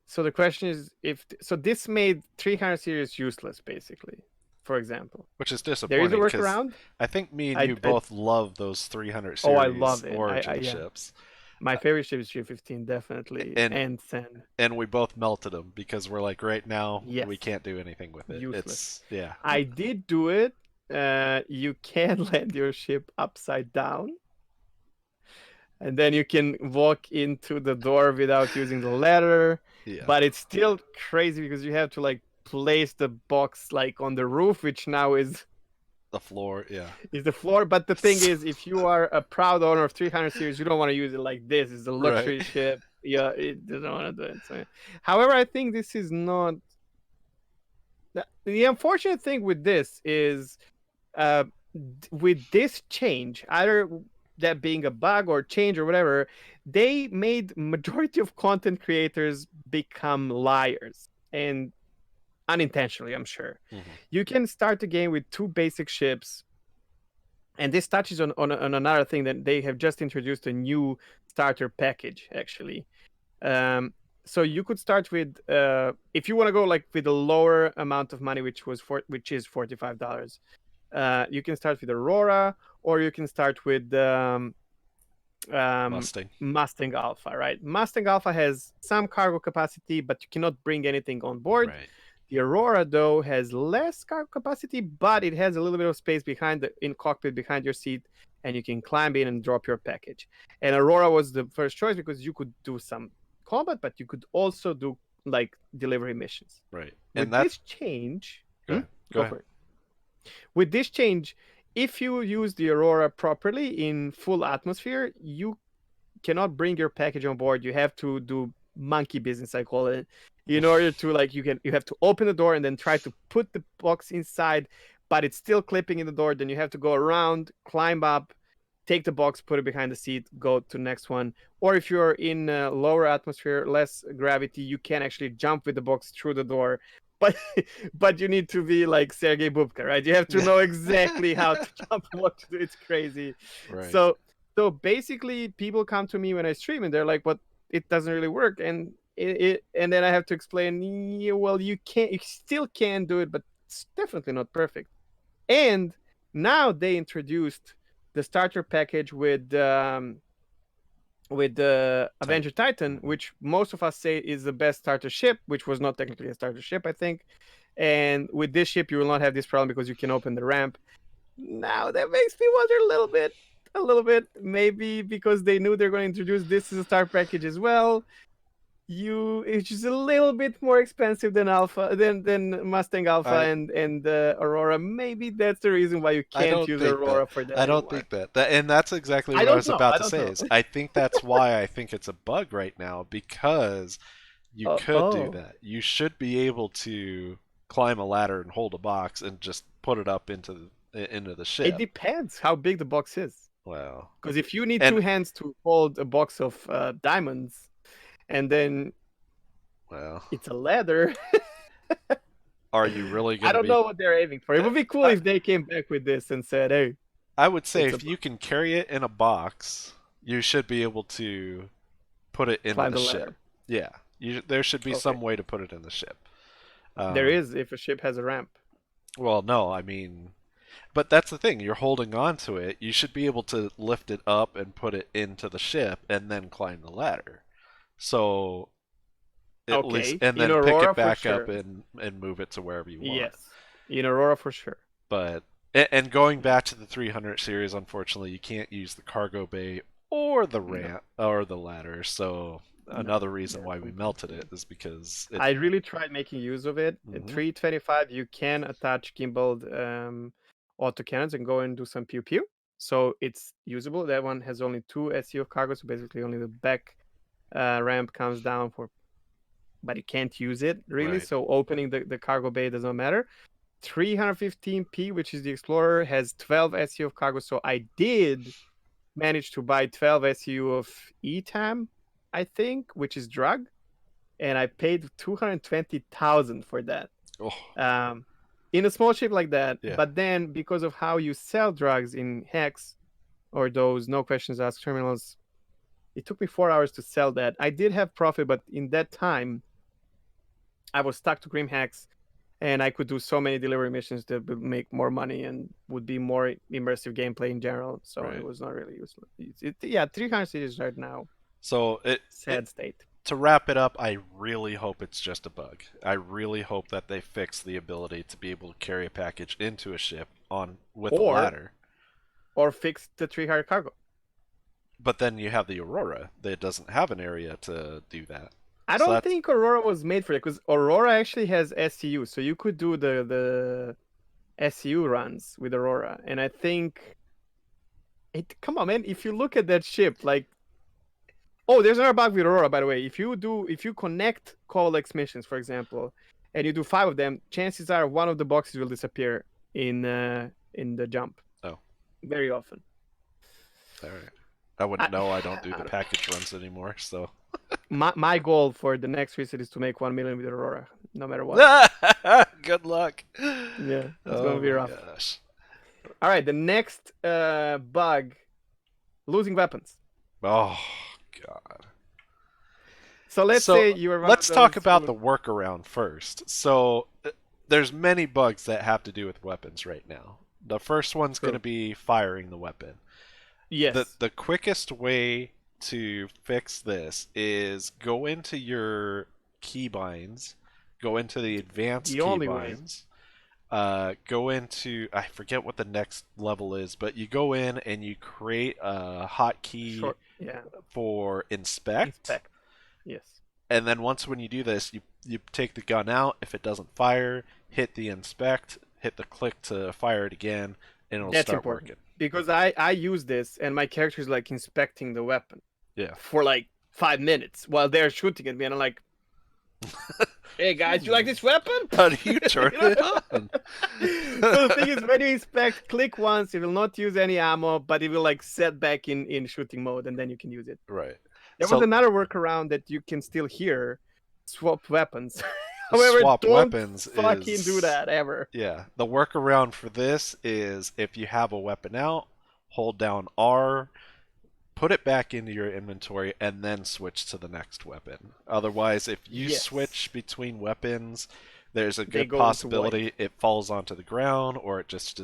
So the question is, if so, this made 300 series useless, basically. For example, Which is there is a disappointing because workaround. I think me and I, you I both love those 300 Oh, I series love it. I origin yeah. ships, My favorite ship is 315, definitely, and and Sen. and we both melted them because we're like, right now Yes, we can't do anything with it. useless. It's yeah. I did do it. You can land your ship upside down, and then you can walk into the door without using the ladder. Yeah. But it's still crazy because you have to like place the box like on the roof, which now The floor, yeah. is the floor. But the thing is, if you are a proud owner of 300 series, you don't want to use it like this. It's a Right. luxury ship. Yeah, it doesn't want to do it. So, however, I think this is not. The unfortunate thing with this is, uh, with this change, either that being a bug or change or whatever, they made majority of content creators become liars, and unintentionally, I'm sure. Hmm. You can start the game with two basic ships, and this touches on another thing that they have just introduced a new starter package actually. um, so you could start with if you want to go like with a lower amount of money, which is $45. You can start with Aurora, or you can start with um, Mustang. Mustang Alpha. Right, Mustang Alpha has some cargo capacity, but you cannot bring anything on board. Right. The Aurora, though, has less cargo capacity, but it has a little bit of space in cockpit behind your seat, and you can climb in and drop your package. And Aurora was the first choice because you could do some combat, but you could also do like delivery missions. Right. And With that's this change, go ahead. Go go ahead. for it. With this change, if you use the Aurora properly in full atmosphere, you cannot bring your package on board. You have to do monkey business, I call it, in order to like you have to open the door and then try to put the box inside, but it's still clipping in the door. Then you have to go around, climb up, take the box, put it behind the seat, go to the next one. Or if you're in lower atmosphere, less gravity, you can actually jump with the box through the door. But but you need to be like Sergei Bubka, right? You have to know exactly how to jump and what to do. It's crazy. Right. So basically, people come to me when I stream, and they're like, "But it doesn't really work," and and then I have to explain. Yeah, well, you still can do it, but it's definitely not perfect. And now they introduced the starter package with the Avenger Titan, which most of us say is the best starter ship, which was not technically a starter ship, I think. And with this ship, you will not have this problem because you can open the ramp. Now that makes me wonder a little bit, maybe because they knew they're going to introduce this as a star package as well. it's just a little bit more expensive than Alpha than Mustang Alpha I and Aurora. Maybe that's the reason why you I can't don't use think that. Aurora for that I don't anymore. think that. And that's exactly I what I don't was know. about I to don't say know. is I think that's why I think it's a bug right now because you could do Oh, that. You should be able to climb a ladder and hold a box and just put it up into the it ship. depends how big the box is. Well, Because if you need two and hands to hold a box of diamonds, and then well, it's a ladder, are you really I going to don't be know what they're aiming for. It would be cool I if they came back with this and said, "Hey, I would say it's a if you can carry it in a box, you should be able to put it into climb the the ship. ladder." Yeah, there should be Okay, some way to put it in the ship. there Um, is if a ship has a ramp. well, no, I mean, but that's the thing. You're holding on to it. You should be able to lift it up and put it into the ship and then climb the ladder. So at least, Okay, and in then pick it Aurora for back up sure. and move it to wherever you want. Yes, in Aurora for sure. But and going back to the 300 series, unfortunately, you can't use the cargo bay or the No, ramp or the ladder. So no, another reason they're why we melted completely. it is because it. I really tried making use of it. At Mhm. 325, you can attach gimbaled autocannons and go and do some pew pew. So it's usable. That one has only 2 SU of cargo, so basically only the back ramp comes down for, but you can't use it really. Right. So opening the cargo bay does not matter. 315p, which is the Explorer, has 12 SU of cargo. So I did manage to buy 12 SU of ETAM, I think, which is drug, and I paid 220,000 for that. Oh, Um, in a small ship like that, yeah. but then because of how you sell drugs in Hex or those no questions asked terminals, it took me 4 hours to sell that. I did have profit, but in that time, I was stuck to Grim Hex, and I could do so many delivery missions that would make more money and would be more immersive gameplay in general. So it Right. was not really useful. Yeah, 300 cities right now. So Sad state. to wrap it up, I really hope it's just a bug. I really hope that they fix the ability to be able to carry a package into a ship on with a Or ladder. fix the 300 cargo. But then you have the Aurora that doesn't have an area to do that. I So don't that's think Aurora was made for it because Aurora actually has SCU, so you could do the SCU runs with Aurora, and I think it. Come on, man! If you look at that ship, like, oh, there's another bug with Aurora, by the way. If you connect Colex missions, for example, and you do 5 of them, chances are one of the boxes will disappear in the jump oh, very often. all right. I I, wouldn't know. I don't do I the don't- package runs anymore. So my goal for the next reset is to make 1 million with Aurora, no matter what. good luck. Yeah, it's gonna Oh be my rough. gosh. All right, the next bug, losing weapons. Oh god. So let's say So you are one of let's talk those about who, the workaround first. So there's many bugs that have to do with weapons right now. The first one's going to true. be firing the weapon. The Yes, the quickest way to fix this is go into your keybinds, go into the advanced the only way. keybinds, go into I forget what the next level is, but you go in and you create a hotkey Short, yeah, for inspect, inspect. Yes, and then once when you do this, you take the gun out. If it doesn't fire, hit the inspect, hit the click to fire it again, and it'll that's start important working. because I use this and my character is like inspecting the weapon Yeah. for like 5 minutes while they're shooting at me, and I'm like, "Hey guys, you like this weapon?" How do you turn You know? it on? So the thing is, when you inspect, click once, it will not use any ammo, but it will like set back in shooting mode, and then you can use it. Right. There was So another workaround that you can still hear: swap weapons. However, swap don't weapons fucking do is that ever. yeah. The workaround for this is if you have a weapon out, hold down R, put it back into your inventory, and then switch to the next weapon. Otherwise, if you Yes, switch between weapons, there's a they good go into void. possibility it falls onto the ground or it just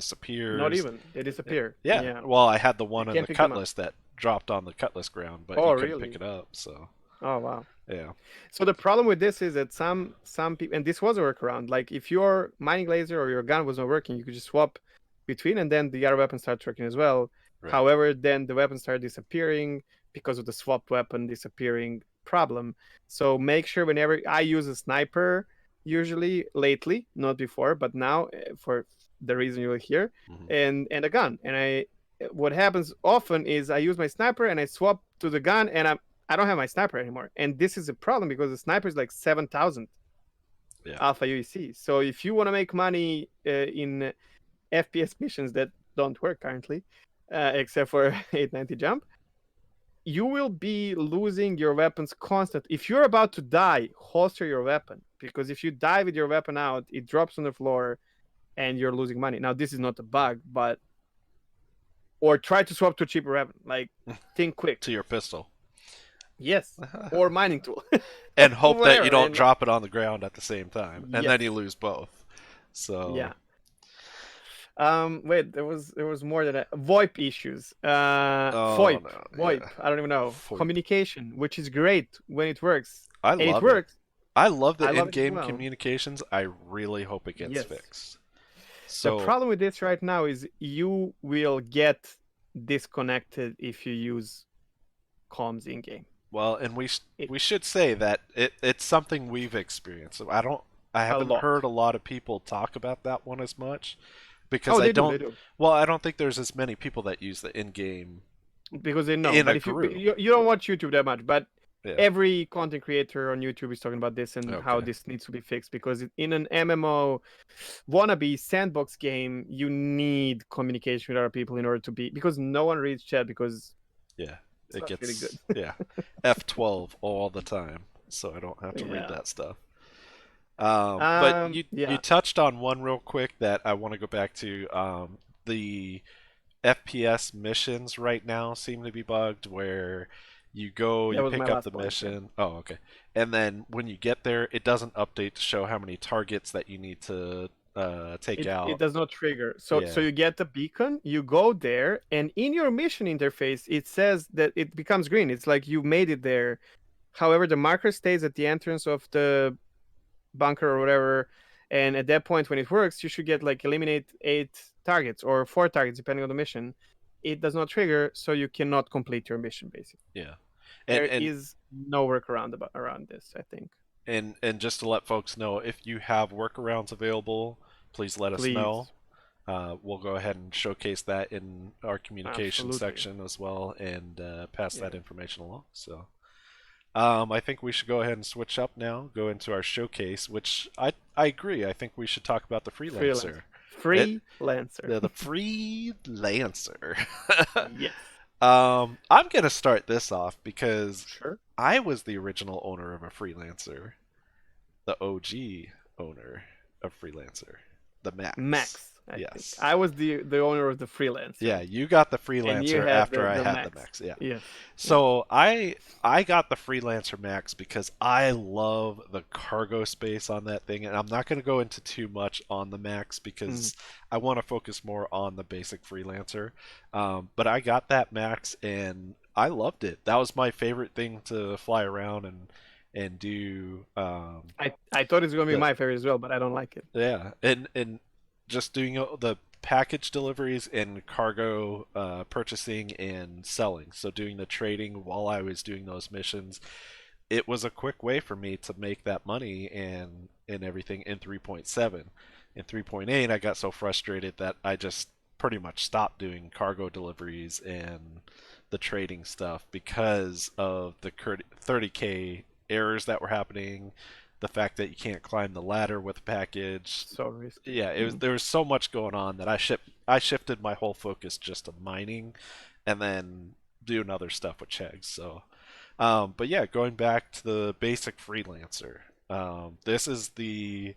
Not disappears. even they disappear. Yeah, Yeah, well, I had the you one in can't the pick them up. cutlass that dropped on the cutlass ground, but you Oh, couldn't pick really? it up, so Oh, wow. yeah. So the problem with this is that some people, and this was a workaround. Like if your mining laser or your gun was not working, you could just swap between, and then the other weapon starts working as well. Right. However, then the weapon started disappearing because of the swapped weapon disappearing problem. So make sure whenever I use a sniper, usually lately, not before, but now for the reason you'll hear, Hmm. and a gun. And what happens often is I use my sniper and I swap to the gun, and I don't have my sniper anymore. And this is a problem because the sniper is like 7,000 Yeah. alpha UEC. So if you want to make money in FPS missions that don't work currently, except for 890 jump, you will be losing your weapons constantly. If you're about to die, holster your weapon, because if you die with your weapon out, it drops on the floor and you're losing money. Now, this is not a bug, but or try to swap to a cheaper weapon. Like, think quick. To your pistol. Yes, or mining tool, And hope that you whatever. don't And drop it on the ground at the same time, and then you yes, lose both. yeah. So Wait, there was more than that. VoIP issues. oh VoIP, no, VoIP. yeah. I don't even know. Foip. Communication, which is great when it works, I and it love it. works. I love I the love it as in-game well. communications. I really hope it gets Yes. fixed. The So, problem with this right now is you will get disconnected if you use comms in game. well, and It we should say that it's something we've experienced. I a haven't lot. heard a lot of people talk about that one as much because Oh, I they do, don't they do, well, I don't think there's as many people that use the in-game because they know. in a But if you group. you don't watch YouTube that much, but Yeah. every content creator on YouTube is talking about this and how Okay. this needs to be fixed because in an MMO wannabe sandbox game, you need communication with other people in order to be because no one reads chat because Yeah. it's It not really gets good. yeah. F12 all the time, so I don't have to read Yeah. that stuff. But you Yeah. touched on one real quick that I want to go back to. The FPS missions right now seem to be bugged where you go, That you was my pick up last the point. Yeah. mission. Oh, okay. And then when you get there, it doesn't update to show how many targets that you need to take It out. does not trigger. So Yeah. you get the beacon, you go there, and in your mission interface, it says that it becomes green. It's like you made it there. However, the marker stays at the entrance of the bunker or whatever. And at that point, when it works, you should get like eliminate 8 targets or 4 targets, depending on the mission. It does not trigger, so you cannot complete your mission, basically. Yeah. And There and is no workaround around this, I think. and just to let folks know, if you have workarounds available, please let us know. Please. We'll go ahead and showcase that in our communication Absolutely. section as well and pass Yeah. that information along. So, I think we should go ahead and switch up now, go into our showcase, which I agree. I think we should talk about the Freelancer. freelancer. It Freelancer. the freelancer. Yes. I'm gonna start this off because Sure. I was the original owner of a freelancer, the OG owner of freelancer, the Max. Max, I think. Yes. I was the owner of the Yeah, freelancer, you got the and you freelancer had after the I the had the Max. Max. Yeah. Yes. Yeah. So I got the freelancer Max because I love the cargo space on that thing, and I'm not going to go into too much on the Max Mm. because I want to focus more on the basic freelancer. But I got that Max and I loved it. That was my favorite thing to fly around and do. I thought it's gonna be The my favorite as well, but I don't like it. Yeah, and just doing the package deliveries and cargo purchasing and selling. So doing the trading while I was doing those missions, it was a quick way for me to make that money and everything in 3.7. In 3.8, I got so frustrated that I just pretty much stopped doing cargo deliveries and the trading stuff because of the 30K errors that were happening, the fact that you can't climb the ladder with a package. So risky. Yeah, it was Mm. there was so much going on that I shifted my whole focus just to mining and then doing other stuff with Chegs. So but yeah, going back to the basic freelancer. This is the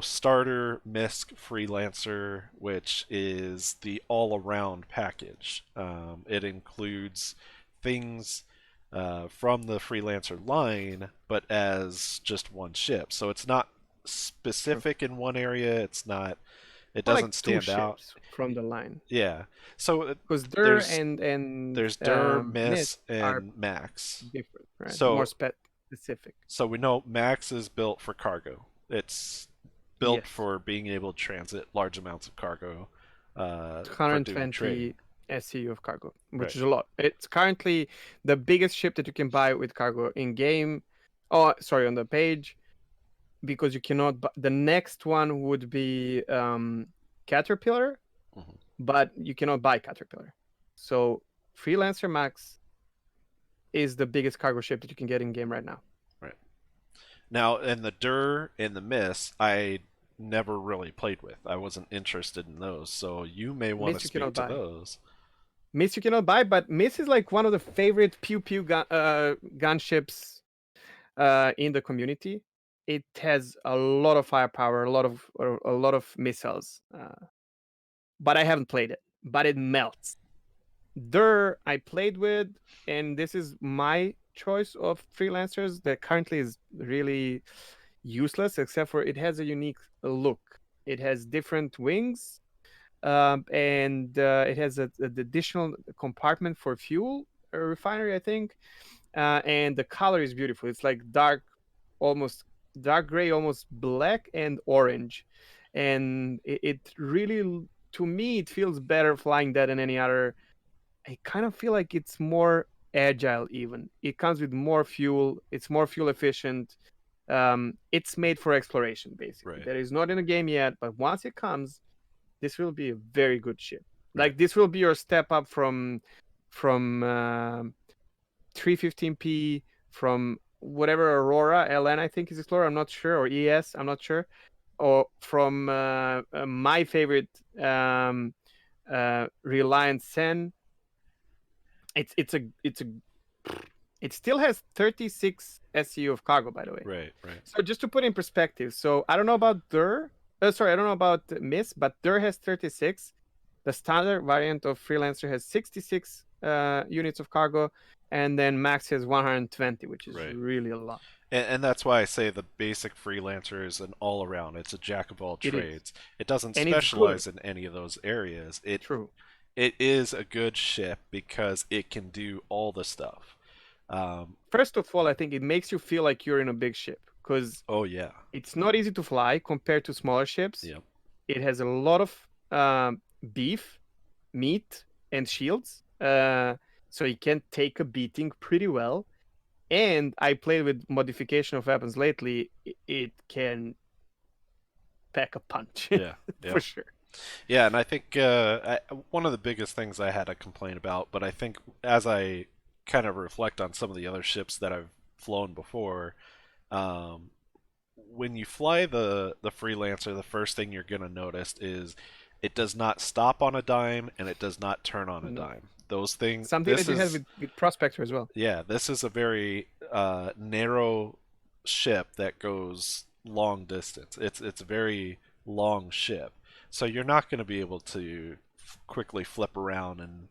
starter MISC freelancer, which is the all-around package. It includes things from the freelancer line, but as just one ship. So it's not Sure. specific in one area. It's not. It Or like doesn't two stand out. ships from the line, Yeah. So because Der there's and Der, Miss Miss, are and Max. different, right? More So specific. so we know Max is built for cargo. It's built Yes. for being able to transit large amounts of cargo for doing 120 trading. SCU of cargo, which Right. is a lot. It's currently the biggest ship that you can buy with cargo in game. Oh, sorry, on the page, because you cannot. The next one would be Caterpillar, Hmm. but you cannot buy Caterpillar. So Freelancer Max is the biggest cargo ship that you can get in game right now. Right. Now, in the Dur and the Miss, I never really played with. I wasn't interested in those, so you may want to Miss you speak cannot to buy. those. Miss you cannot buy, but Miss is like one of the favorite pew pew gun ships in the community. It has a lot of firepower, a lot of missiles, but I haven't played it. But it melts. There, I played with, and this is my choice of freelancers that currently is really useless, except for it has a unique look. It has different wings, and it has an additional compartment for fuel refinery, I think. And the color is beautiful. It's like almost dark gray, almost black and orange, and it really, to me, it feels better flying that than any other. I kind of feel like it's more agile. Even it comes with more fuel. It's more fuel efficient. It's made for exploration, basically. Right. That is not in the game yet, but once it comes, this will be a very good ship. Right. Like this will be your step up from 315p, from whatever Aurora LN I think is Explorer. I'm not sure, or ES. I'm not sure, or from my favorite Reliant Sen. It's a it still has 36 SCU of cargo, by the way. Right. Right. So just to put in perspective, so I don't know about Dur. Sorry, I don't know about Miss, but Dur has 36. The standard variant of Freelancer has 66 units of cargo, and then Max has 120, which is Right. really a lot. And that's why I say the basic freelancer is an all around. It's a jack of all It is, trades. It doesn't and it's good. specialize in any of those areas. True. It is a good ship because it can do all the stuff. Um, First of all, I think it makes you feel like you're in a big ship because oh yeah, it's not easy to fly compared to smaller ships. yep, It has a lot of beef, meat, and shields, so it can take a beating pretty well. And I played with modification of weapons lately. It can pack a punch yeah, for yep. sure. Yeah, and I think one of the biggest things I had a complaint about, but I think as I kind of reflect on some of the other ships that I've flown before, um, when you fly the freelancer, the first thing you're gonna notice is it does not stop on a dime and it does not turn on a No. dime. Those things. Something This that you have is with Prospector as well. yeah. This is a very narrow ship that goes long distance. It's a very long ship, so you're not going to be able to quickly flip around and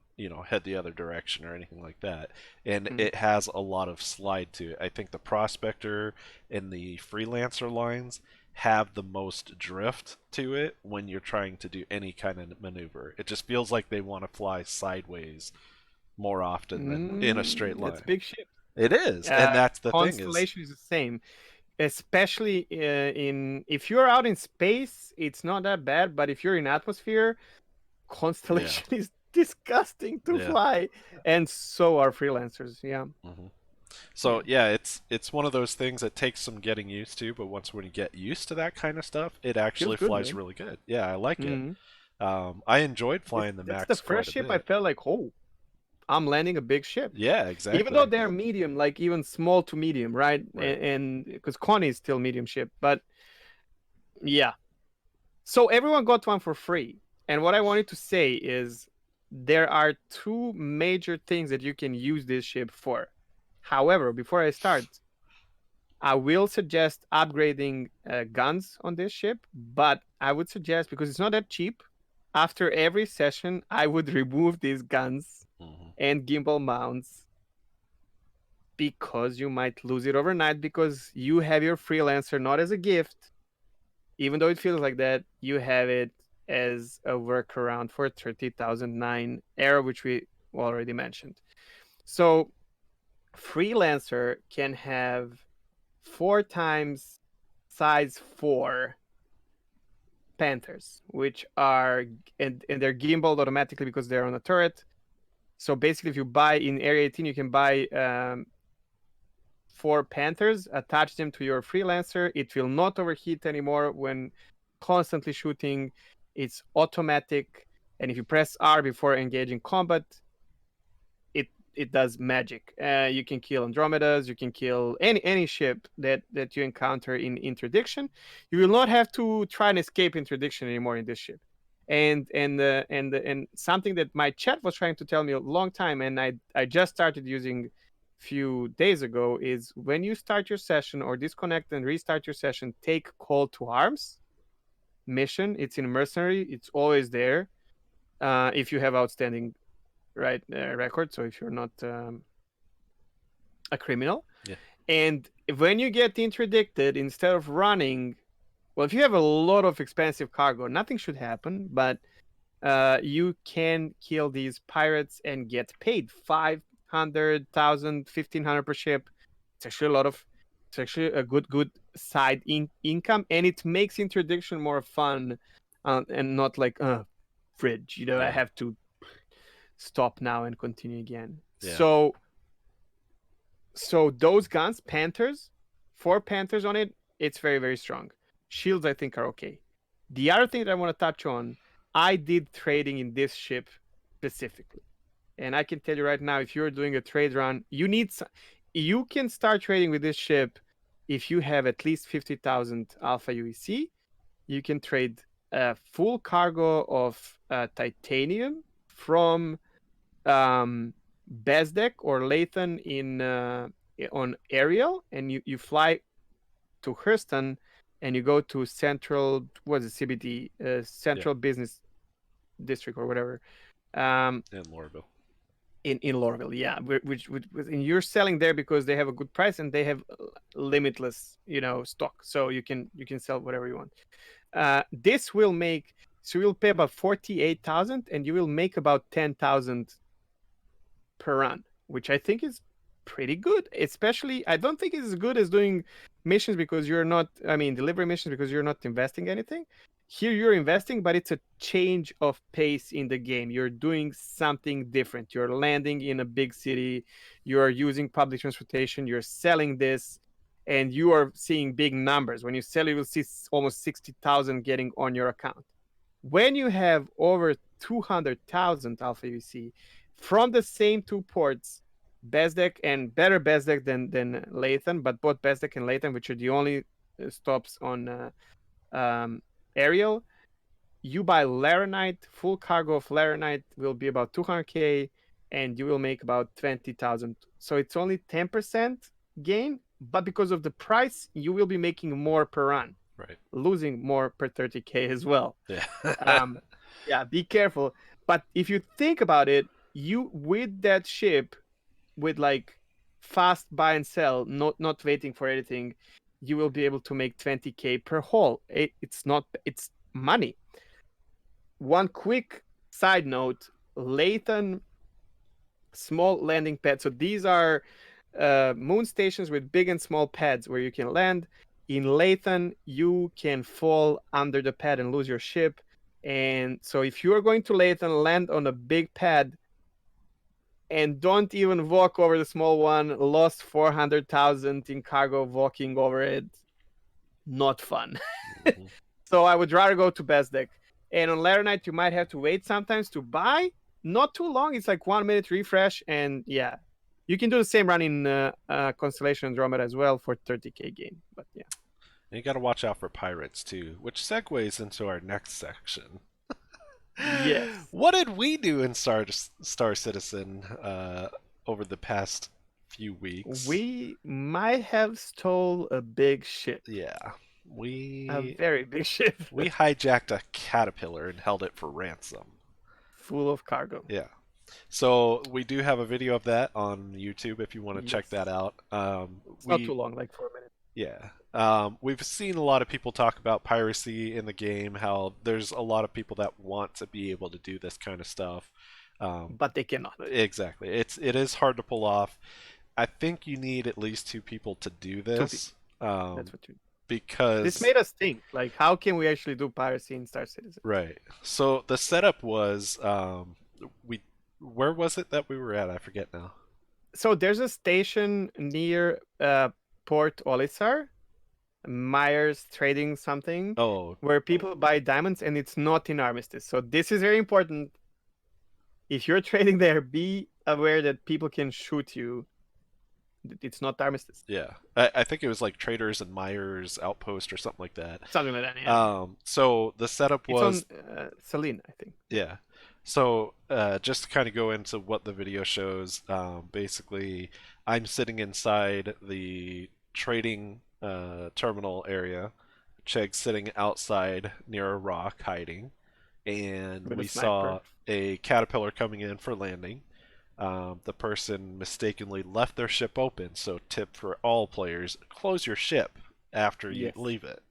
head the other direction or anything like that. And Mm. it has a lot of slide to it. I think the Prospector and the Freelancer lines have the most drift to it when you're trying to do any kind of maneuver. It just feels like they want to fly sideways more often than in a straight It's line. big ship. It is, and that's the thing is, Constellation is the same, especially in if you're out in space, it's not that bad. But if you're in atmosphere, yeah, Constellation is disgusting to yeah. fly, and so are freelancers. Yeah, Hmm. So yeah, yeah, it's one of those things that takes some getting used to, but once when you get used to that kind of stuff, it feels actually good, flies man. really good. Yeah, I like it. Hmm. I enjoyed It's, flying the that's the Max quite first a ship I bit. felt like, oh, I'm landing a big ship. Yeah, Even though exactly. they're medium, like even small to medium, right? Right. And because Connie is still medium ship, but yeah. So everyone got one for free. And what I wanted to say is there are two major things that you can use this ship for. However, before I start, I will suggest upgrading guns on this ship, but I would suggest, because it's not that cheap, after every session, I would remove these guns Hmm. and gimbal mounts, because you might lose it overnight because you have your freelancer not as a gift, even though it feels like that, you have it as a workaround for 30,009 era, which we already mentioned. So freelancer can have 4 times size 4 Panthers, which are and they're gimbaled automatically because they're on a turret. So basically, if you buy in Area 18, you can buy 4 Panthers, attach them to your Freelancer. It will not overheat anymore when constantly shooting. It's automatic, and if you press R before engaging combat, it does magic. You can kill Andromedas, you can kill any ship that you encounter in interdiction. You will not have to try and escape interdiction anymore in this ship. And something that my chat was trying to tell me a long time, and I just started using few days ago, is when you start your session or disconnect and restart your session, take call to arms mission. It's in mercenary. It's always there. If you have outstanding record, so if you're not a criminal. Yeah. And when you get interdicted, instead of running, well, if you have a lot of expensive cargo, nothing should happen, but you can kill these pirates and get paid 500,000, 1,500 per ship. It's actually a lot of, it's actually a good side income, and it makes interdiction more fun, and not like, fridge, I Yeah. have to stop now and continue again. Yeah. So those guns, Panthers, 4 Panthers on it, it's very, very strong. Shields, I think, are okay. The other thing that I want to touch on, I did trading in this ship specifically. And I can tell you right now, if you're doing a trade run, you can start trading with this ship if you have at least 50,000 Alpha UEC. You can trade a full cargo of titanium from Bezdek or Lathan on Ariel, and you fly to Hurston, and you go to Central, what's it, CBD, Yeah. Central Business District or whatever, um, In Lorville. in Lorville, yeah. Which and you're selling there because they have a good price and they have limitless, stock, so you can sell whatever you want. This will make, so you'll pay about 48,000, and you will make about 10,000 per run, which I think is pretty good. Especially, I don't think it's as good as doing missions because you're not, I mean, delivery missions because you're not investing anything. Here you're investing, but it's a change of pace in the game. You're doing something different. You're landing in a big city. You're using public transportation. You're selling this, and you are seeing big numbers. When you sell, you will see almost 60,000 getting on your account. When you have over 200,000 Alpha UC from the same 2 ports, Bezdek and better Bezdek than Lathan, but both Bezdek and Lathan, which are the only stops on Ariel, you buy Laranite. Full cargo of Laranite will be about 200k, and you will make about 20,000. So it's only 10% gain, but because of the price, you will be making more per run, Right. losing more per 30k as well. Yeah. Um, yeah, be careful. But if you think about it, you with that ship, with like fast buy and sell, not waiting for anything, you will be able to make 20k per haul. It's money. One quick side note: Layton small landing pads. So these are moon stations with big and small pads where you can land. In Lathan, you can fall under the pad and lose your ship. And so if you are going to Lathan, land on a big pad and don't even walk over the small one, lost 400,000 in cargo walking over it. Not fun. Mhm. So I would rather go to Bezdek. And on Laranite, you might have to wait sometimes to buy. Not too long. It's like 1 minute refresh. And yeah, you can do the same run in Constellation Andromeda as well for 30k gain. But yeah. And you got to watch out for pirates too, which segues into our next section. Yes. What did we do in Star Citizen over the past few weeks? We might have stole a big ship. Yeah, A we very big ship. we hijacked a caterpillar and held it for ransom. Full of cargo. Yeah. So we do have a video of that on YouTube if you want to check Yes. that out. It's not too long, like 4 minutes. Yeah. We've seen a lot of people talk about piracy in the game, how there's a lot of people that want to be able to do this kind of stuff. But they cannot. Exactly. It is hard to pull off. I think you need at least two people to do 2 people. this. That's what you. This because made us think, like, how can we actually do piracy in Star Citizen? right. So the setup was we where was it that we were at? I forget now. So there's a station near Port Olisar, Myers Trading something, Oh, where people buy diamonds, and it's not in Armistice. So this is very important. If you're trading there, be aware that people can shoot you. It's not Armistice. yeah. I think it was like Traders and Myers Outpost or something like that. Something like that, yeah. So the setup It's on was Celine, I think. yeah. So just to kind of go into what the video shows, basically, I'm sitting inside the trading terminal area. Cheg's sitting outside near a rock hiding, and With a we sniper. saw a caterpillar coming in for landing. The person mistakenly left their ship open, so tip for all players: close your ship after you Yes. leave it.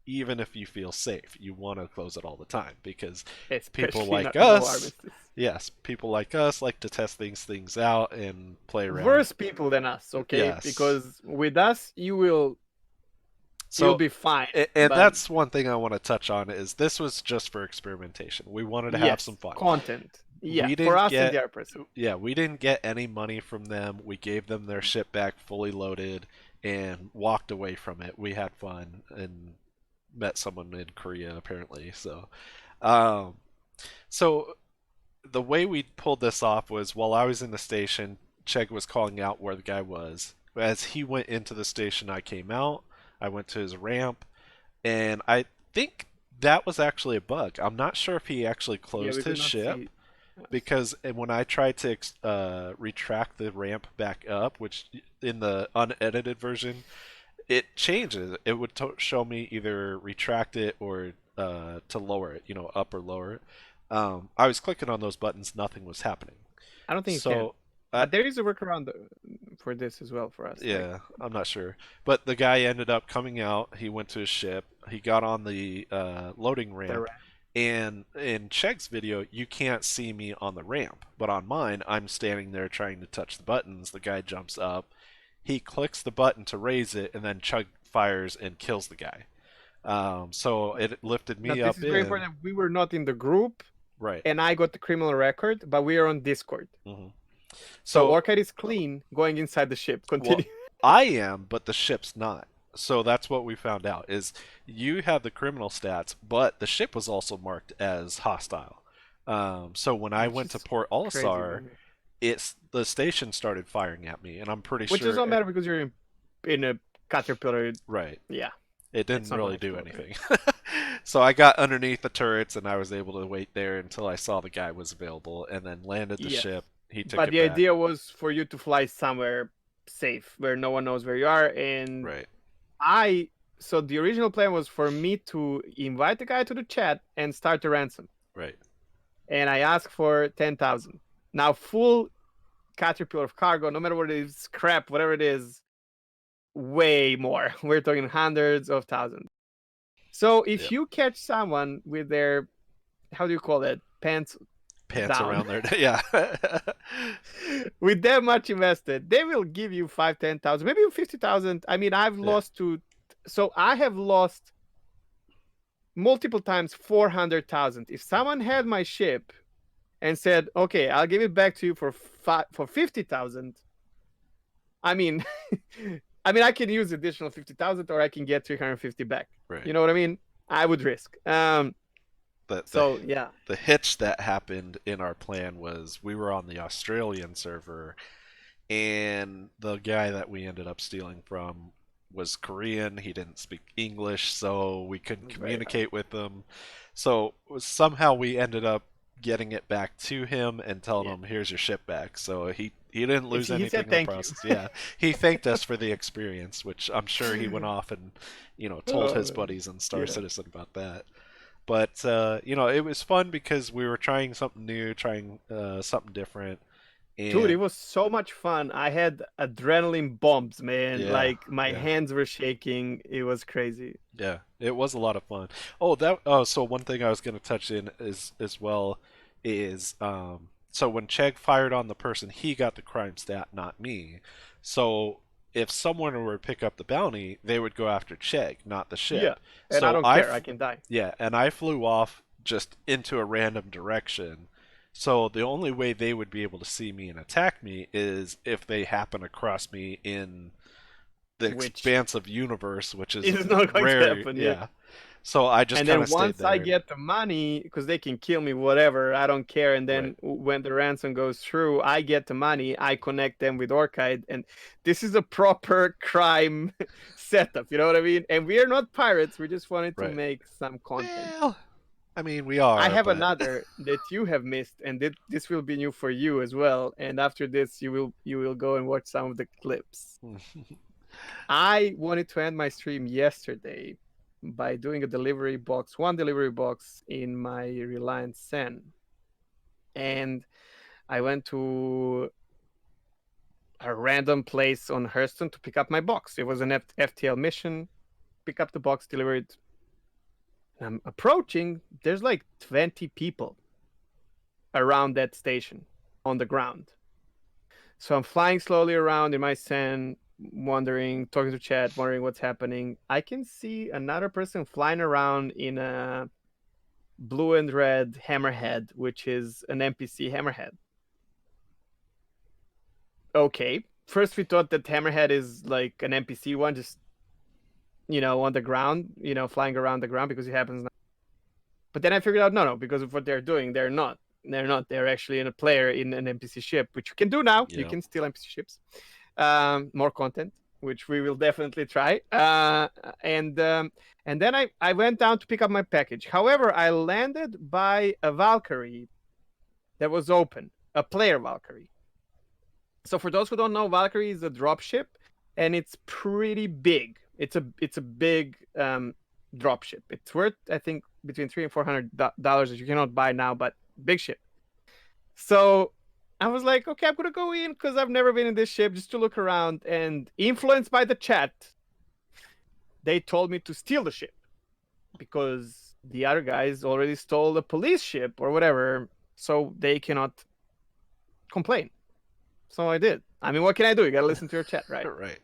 Even if you feel safe, you want to close it all the time because people Especially like not no us, Armistice. yes, people like us like to test things out and play around. Worse people than us, okay? Yes. Because with us, you'll So, be fine. and But that's one thing I want to touch on is this was just for experimentation. We wanted to have some yes, fun. content. Yeah, We for didn't us and get the other person. yeah, we didn't get any money from them. We gave them their ship back fully loaded and walked away from it. We had fun and met someone in Korea apparently. Um so the way we pulled this off was while I was in the station, Chegg was calling out where the guy was. As he went into the station, I came out. I went to his ramp, and I think that was actually a bug. I'm not sure if he actually Yeah, we closed could his not ship see us. because when I tried to retract the ramp back up, which in the unedited version it changes. It would show me either retract it or to lower it, up or lower it. I was clicking on those buttons, nothing was happening. I don't think you can. So, I, But there is a workaround for this as well for us. Like, yeah, I'm not sure. But the guy ended up coming out. He went to his ship. He got on the loading the ramp. ramp. And in Cheg's video, you can't see me on the ramp. But on mine, I'm standing there trying to touch the buttons. The guy jumps up. He clicks the button to raise it, and then Chug fires and kills the guy. So it lifted Now, me this up is very in. important. We were not in the group, Right. and I got the criminal record, but we are on Discord. hmm So So, Orchid is clean going inside the ship. well, Continue. I am, but the ship's not. So that's what we found out is you have the criminal stats, but the ship was also marked as hostile. So when I Which went to is Port crazy, Olisar, man. it's the station started firing at me, and I'm pretty Which does sure not matter because you're in a caterpillar. right. Yeah, It it's didn't not gonna really do explode. anything. So I got underneath the turrets and I was able to wait there until I saw the guy was available and then landed the Yes. ship. He took But it the back. idea was for you to fly somewhere safe where no one knows where you are. And Right, so the original plan was for me to invite the guy to the chat and start a ransom. right, And I asked for 10,000. Now, full caterpillar of cargo, no matter what it is, scrap, whatever it is, way more. We're talking hundreds of thousands. So if yep. you catch someone with their, how do you call it, pants Pants down, around there. Yeah. with that much invested, they will give you 5, 10,000, maybe 50,000. I mean, I've Yeah, lost to, so I have lost multiple times 400,000. If someone had my ship and said, "Okay, I'll give it back to you for 50,000," I mean, I can use additional 50,000, or I can get 350 back. right. You know what I mean? I would risk. The, the, So yeah, the hitch that happened in our plan was we were on the Australian server and the guy that we ended up stealing from was Korean. He didn't speak English, so we couldn't very hard. communicate with him. So somehow we ended up getting it back to him and telling Yeah, him, "Here's your ship back." So he didn't lose he anything said in the thank you. process. Yeah, he thanked us for the experience, which I'm sure he went off and told Oh his man, buddies in Star yeah. Citizen about that. But it was fun because we were trying something new, trying something different, Dude, it and was so much fun. I had adrenaline bombs, man. yeah, Like my yeah. hands were shaking. It was crazy. Yeah, it was a lot of fun. So one thing I was going to touch in is as well is so when Chegg fired on the person, he got the crime stat, not me. So if someone were to pick up the bounty, they would go after Chegg, not the Yeah, ship. and I So don't care. I can die. yeah, and I flew off just into a random direction. So the only way they would be able to see me and attack me is if they happen across me in the Which expansive universe, which is is not going to rare. happen. Yeah. Yeah. So I just And kind then of stayed once I there. get the money, because they can kill me, whatever, I don't care. And Right. then when the ransom goes through, I get the money, I connect them with Orchid, and this is a proper crime setup. You know what I mean? And we are not pirates. We just wanted to Right. make some content. Well, I mean, we I are, have but another that you have missed, and this will be new for you as well. And after this, you will go and watch some of the clips. I wanted to end my stream yesterday by doing one delivery box in my Reliance Sen. And I went to a random place on Hurston to pick up my box. It was an FTL mission, pick up the box, deliver it. And I'm approaching, there's like 20 people around that station on the ground. So I'm flying slowly around in my Sen, wondering, talking to chat, wondering what's happening. I can see another person flying around in a blue and red hammerhead, which is an NPC hammerhead. Okay. First we thought that hammerhead is like an NPC one, just on the ground, flying around the ground because it happens now. But then I figured out no, because of what they're doing, they're not. They're not. They're actually in a player in an NPC ship, which you can do now. You yeah. can steal NPC ships. More content, which we will definitely try. And then I went down to pick up my package. However, I landed by a Valkyrie that was open, a player Valkyrie. So for those who don't know, Valkyrie is a dropship, and it's pretty big. It's a big dropship. It's worth, I think, between $300 and $400 that you cannot buy now, but big ship. So I was like, okay, I'm gonna go in because I've never been in this ship just to look around. And influenced by the chat, they told me to steal the ship because the other guys already stole the police ship or whatever, so they cannot complain. So I did. I mean, what can I do? You gotta listen to your chat, right? Right.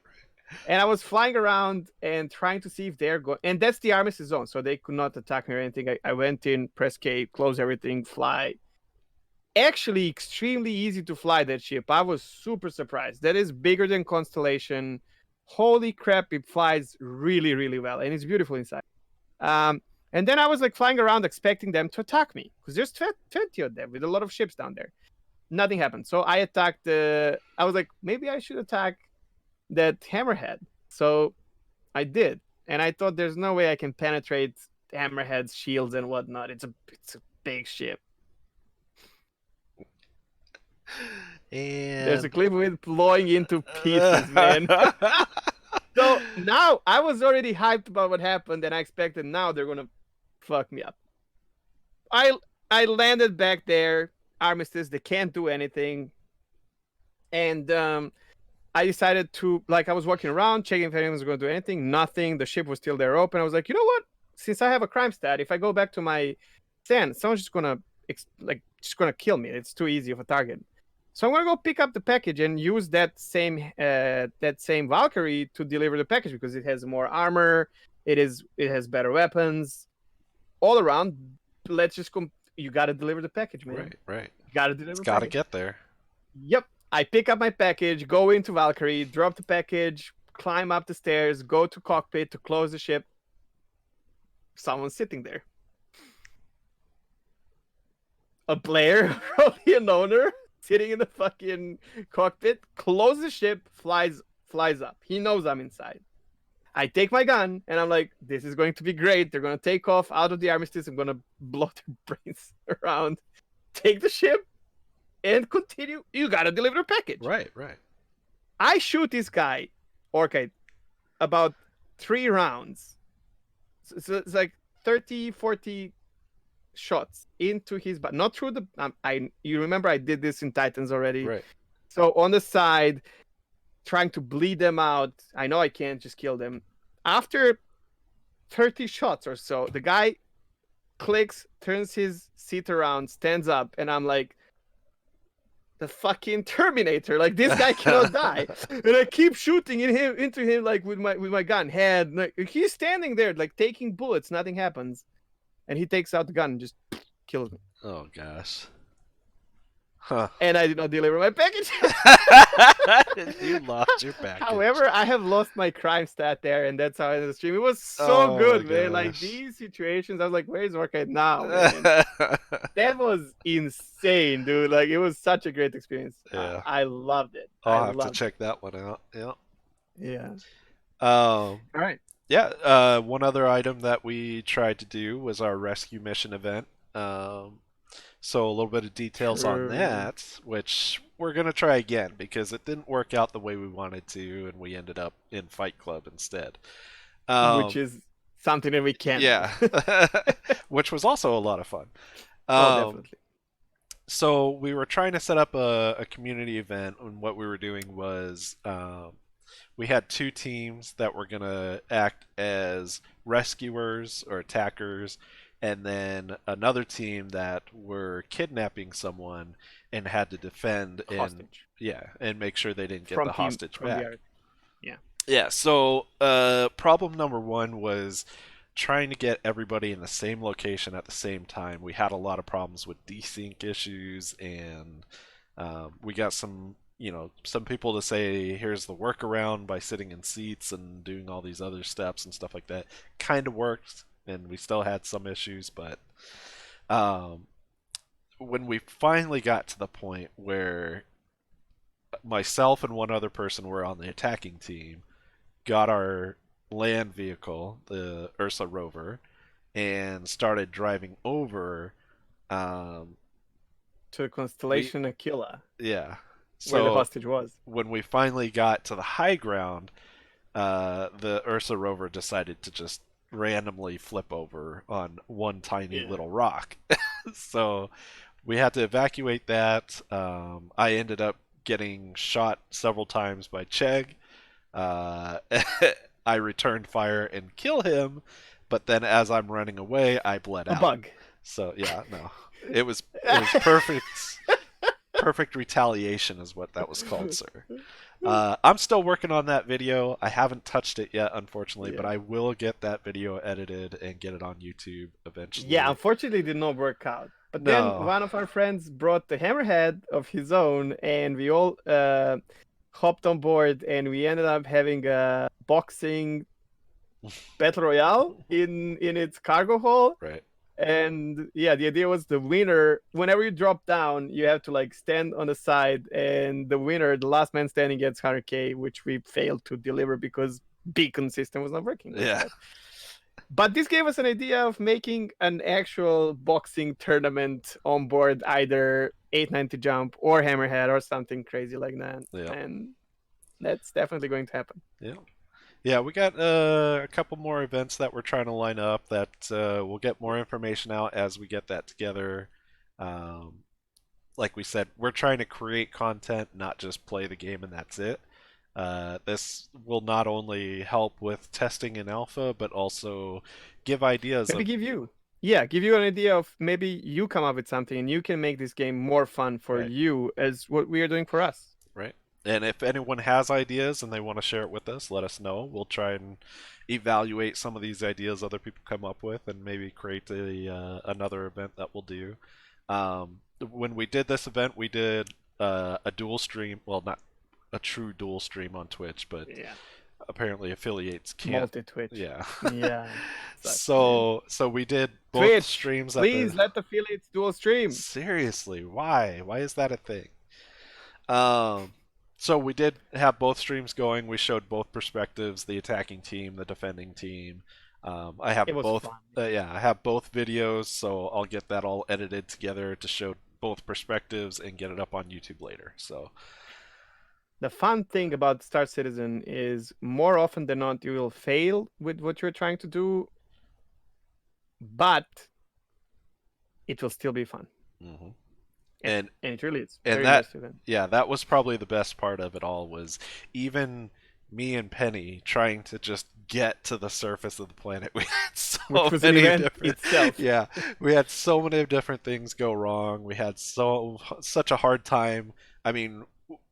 And I was flying around and trying to see if they're going. And that's the armistice zone, so they could not attack me or anything. I went in, press K, close everything, fly. Actually, extremely easy to fly that ship. I was super surprised. That is bigger than Constellation. Holy crap, it flies really, really well, and it's beautiful inside. And then I was like flying around expecting them to attack me because there's 20 of them with a lot of ships down there. Nothing happened. So I attacked I was like, maybe I should attack that hammerhead. So I did. And I thought there's no way I can penetrate hammerhead's shields and whatnot. It's a big ship. And There's a clip with blowing into pieces, man. So now I was already hyped about what happened, and I expected now they're gonna fuck me up. I landed back there, armistice. They can't do anything, and I decided to I was walking around checking if anyone was going to do anything. Nothing. The ship was still there open. I was like, you know what? Since I have a crime stat, if I go back to my Sen, someone's just gonna kill me. It's too easy of a target. So I'm gonna go pick up the package and use that same Valkyrie to deliver the package because it has more armor. It has better weapons, all around. Let's just you gotta deliver the package, man. Right. You gotta deliver. It's the gotta package. get there. Yep. I pick up my package, go into Valkyrie, drop the package, climb up the stairs, go to cockpit to close the ship. Someone's sitting there. A player, probably an owner, sitting in the fucking cockpit, close the ship, flies up. He knows I'm inside. I take my gun and I'm like, this is going to be great. They're going to take off out of the armistice. I'm going to blow their brains around, take the ship, and continue. You got to deliver the package. Right. I shoot this guy, Orchid, about 3 rounds. So it's like 30, 40 shots into his butt, not through the you remember I did this in Titans already, Right. So on the side, trying to bleed them out. I know I can't just kill them. After 30 shots or so, the guy clicks, turns his seat around, stands up, and I'm like, the fucking Terminator. Like this guy cannot die, and I keep shooting into him like with my gun head. Like he's standing there like taking bullets, nothing happens, and he takes out the gun and just kills me. Oh gosh. Huh. And I did not deliver my package. You lost your package. However, I have lost my crime stat there, and that's how I ended the stream. It was so Oh my good, man. Like gosh. these situations, I was like, "Where's Orchid now, man?" That was insane, dude. Like it was such a great experience. Yeah. I loved it. I I'll have to loved it. check that one out. Yeah. Yeah. Um, All right. yeah, one other item that we tried to do was our rescue mission event. Um, so a little bit of details on True. that, which we're gonna try again because it didn't work out the way we wanted to, and we ended up in Fight Club instead. Which Um, is something that we can't do. yeah, which was also a lot of fun. Oh, Um, definitely. so we were trying to set up a community event, and what we were doing was we had two teams that were going to act as rescuers or attackers, and then another team that were kidnapping someone and had to defend and Hostage yeah, and make sure they didn't get the hostage from the back. art. Yeah. Yeah, so problem number one was trying to get everybody in the same location at the same time. We had a lot of problems with desync issues, and we got some people to say, here's the workaround by sitting in seats and doing all these other steps and stuff like that. Kind of worked, and we still had some issues, but um, when we finally got to the point where myself and one other person were on the attacking team, got our land vehicle, the Ursa rover, and started driving over. Um, To the we constellation Aquila, yeah. where the So hostage was. when we finally got to the high ground, the Ursa rover decided to just randomly flip over on one tiny Yeah. little rock. So we had to evacuate that. I ended up getting shot several times by Chegg. Uh, I returned fire and kill him, but then as I'm running away, I bled A out. bug. So yeah, no, it was perfect retaliation is what that was called, sir. I'm still working on that video. I haven't touched it yet, unfortunately, but Yeah. I will get that video edited and get it on YouTube Yeah, eventually. unfortunately, it did not work out. But then No, one of our friends brought the hammerhead of his own, and we all hopped on board, and we ended up having a boxing battle royale in its cargo hold. right. And yeah, the idea was the winner, whenever you drop down, you have to like stand on the side, and the winner, the last man standing, gets 100K, which we failed to deliver because beacon system was not working like Yeah. that. But this gave us an idea of making an actual boxing tournament on board, either 890 jump or hammerhead or something crazy like that. Yeah. And that's definitely going to happen. Yeah. Yeah, we got a couple more events that we're trying to line up that we'll get more information out as we get that together. Um, like we said, we're trying to create content, not just play the game and that's it. This will not only help with testing in alpha, but also give ideas Maybe of, give you an idea of, maybe you come up with something and you can make this game more fun for right, you as what we are doing for us. right. And if anyone has ideas and they want to share it with us, let us know. We'll try and evaluate some of these ideas other people come up with, and maybe create another event that we'll do. When we did this event, we did a dual stream. Well, not a true dual stream on Twitch, but Yeah. apparently affiliates can't. Multi-Twitch. Yeah. Yeah. Sucks, man. So we did both Twitch, streams at please the. let affiliates dual stream. Seriously, why? Why is that a thing? Um, so we did have both streams going. We showed both perspectives, the attacking team, the defending team. I have It was both. fun. Yeah, I have both videos, so I'll get that all edited together to show both perspectives and get it up on YouTube later. So The fun thing about Star Citizen is, more often than not, you will fail with what you're trying to do, but it will still be fun. hmm And, and and it really is and very that immersive. And yeah, that was probably the best part of it all was even me and Penny trying to just get to the surface of the planet. We had so which so was an many event different, itself. yeah, we had so many different things go wrong. We had such a hard time. I mean,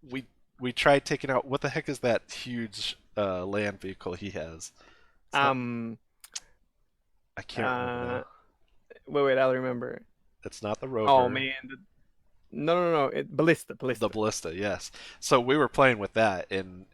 we we tried taking out, what the heck is that huge land vehicle he has? It's not, Um, I can't remember uh, now. wait, I'll remember. It's not the Oh rover. man, no, ballista, The ballista. ballista, yes. So we were playing with that, and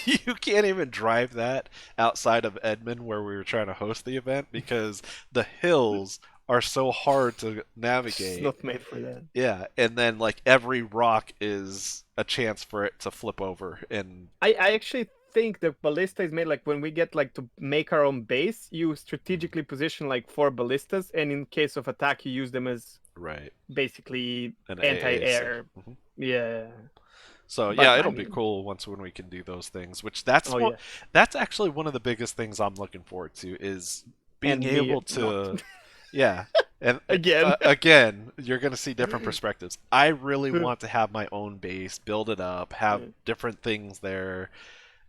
you can't even drive that outside of Edmond where we were trying to host the event because the hills are so hard to It's navigate. not made for that. Yeah, and then like every rock is a chance for it to flip over, and I actually think the ballista is made like when we get like to make our own base, you strategically position like 4 ballistas, and in case of attack, you use them as right, basically an AAC. anti-air. Yeah, So yeah, but I it'll be mean, cool once when we can do those things. Which oh yeah, that's actually one of the biggest things I'm looking forward to is being and me able not to, yeah. And again. again, you're going to see different perspectives. I really want to have my own base, build it up, have different things there,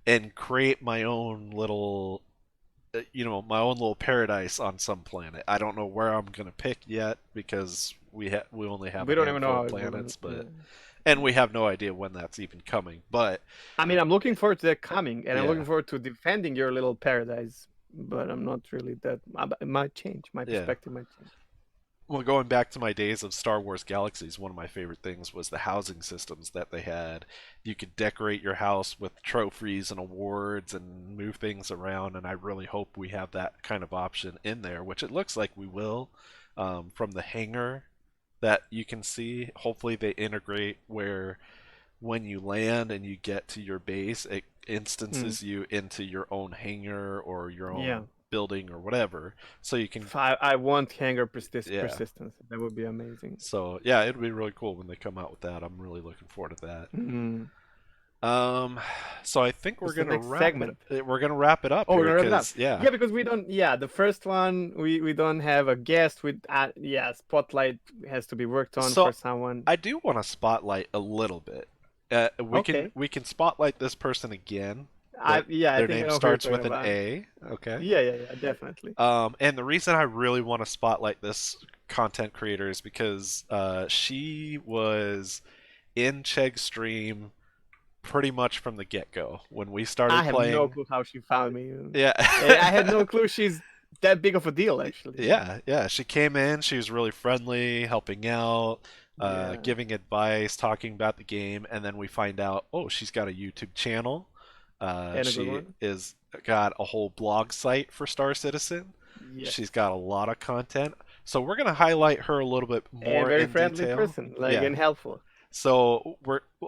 and create my own little, my own little paradise on some planet. I don't know where I'm going to pick yet because we only have We a don't even know handful how of it will. planets, Yeah. but and we have no idea when that's even coming. But I mean, I'm looking forward to that coming, and I'm looking yeah, forward to defending your little paradise. But I'm not really that. It might change. My yeah. perspective might change. Well, going back to my days of Star Wars Galaxies, one of my favorite things was the housing systems that they had. You could decorate your house with trophies and awards and move things around, and I really hope we have that kind of option in there, which it looks like we will, from the hangar that you can see. Hopefully, they integrate where when you land and you get to your base, it Mm, instances you into your own hangar or your yeah. own building or whatever, so you can, I want hanger yeah. persistence. That would be amazing. So yeah, it'll be really cool when they come out with that. I'm really looking forward to that. Mm. Um, so I think What's the next segment? we're gonna wrap it up Oh, we're here gonna wrap it up. because yeah. Yeah, because we don't. Yeah, the first one we don't have a guest. With yeah, spotlight has to be worked on So for someone. I do want to spotlight a little bit. Okay. We can spotlight this person again. I Their think I name know who you're starts talking with an about. A. Okay. Yeah, definitely. And the reason I really want to spotlight this content creator is because she was in Cheg's stream pretty much from the get go when we I started have no playing. clue how she found me. Yeah. I had no clue she's that big of a deal, actually. Yeah, yeah. She came in, she was really friendly, helping out, Yeah, giving advice, talking about the game, and then we find out, oh, she's got a YouTube channel. and a good She one. is got a whole blog site for Star Citizen. Yes, She's got a lot of content. So we're gonna highlight her a little bit and more very in friendly detail. person, like Yeah. and helpful. So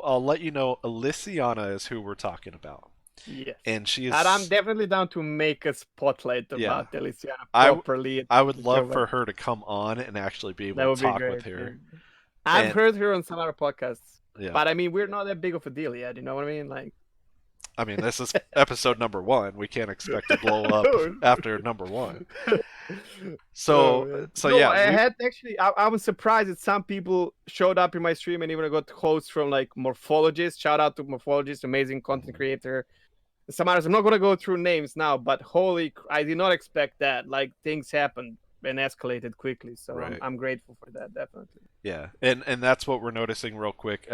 I'll let you know Elysiana is who we're talking about. Yes, And she and I'm is, definitely down to make a spotlight yeah. about Deliciana I properly and I would actually show love what for her to come on and actually be that able to would be talk with great. her. And I've And heard her on some other podcasts, yeah, but I mean, we're not that big of a deal yet. You know what I mean? Like, I mean, this is episode number one. We can't expect to blow up after number one. oh So man. so No, yeah, I we had actually. I was surprised that some people showed up in my stream, and even I got hosts from like Morphologist. Shout out to Morphologist, amazing content creator. Some others. I'm not gonna go through names now, but I did not expect that. Like things happened and escalated quickly, so right. I'm grateful for that, definitely. Yeah, and that's what we're noticing real quick.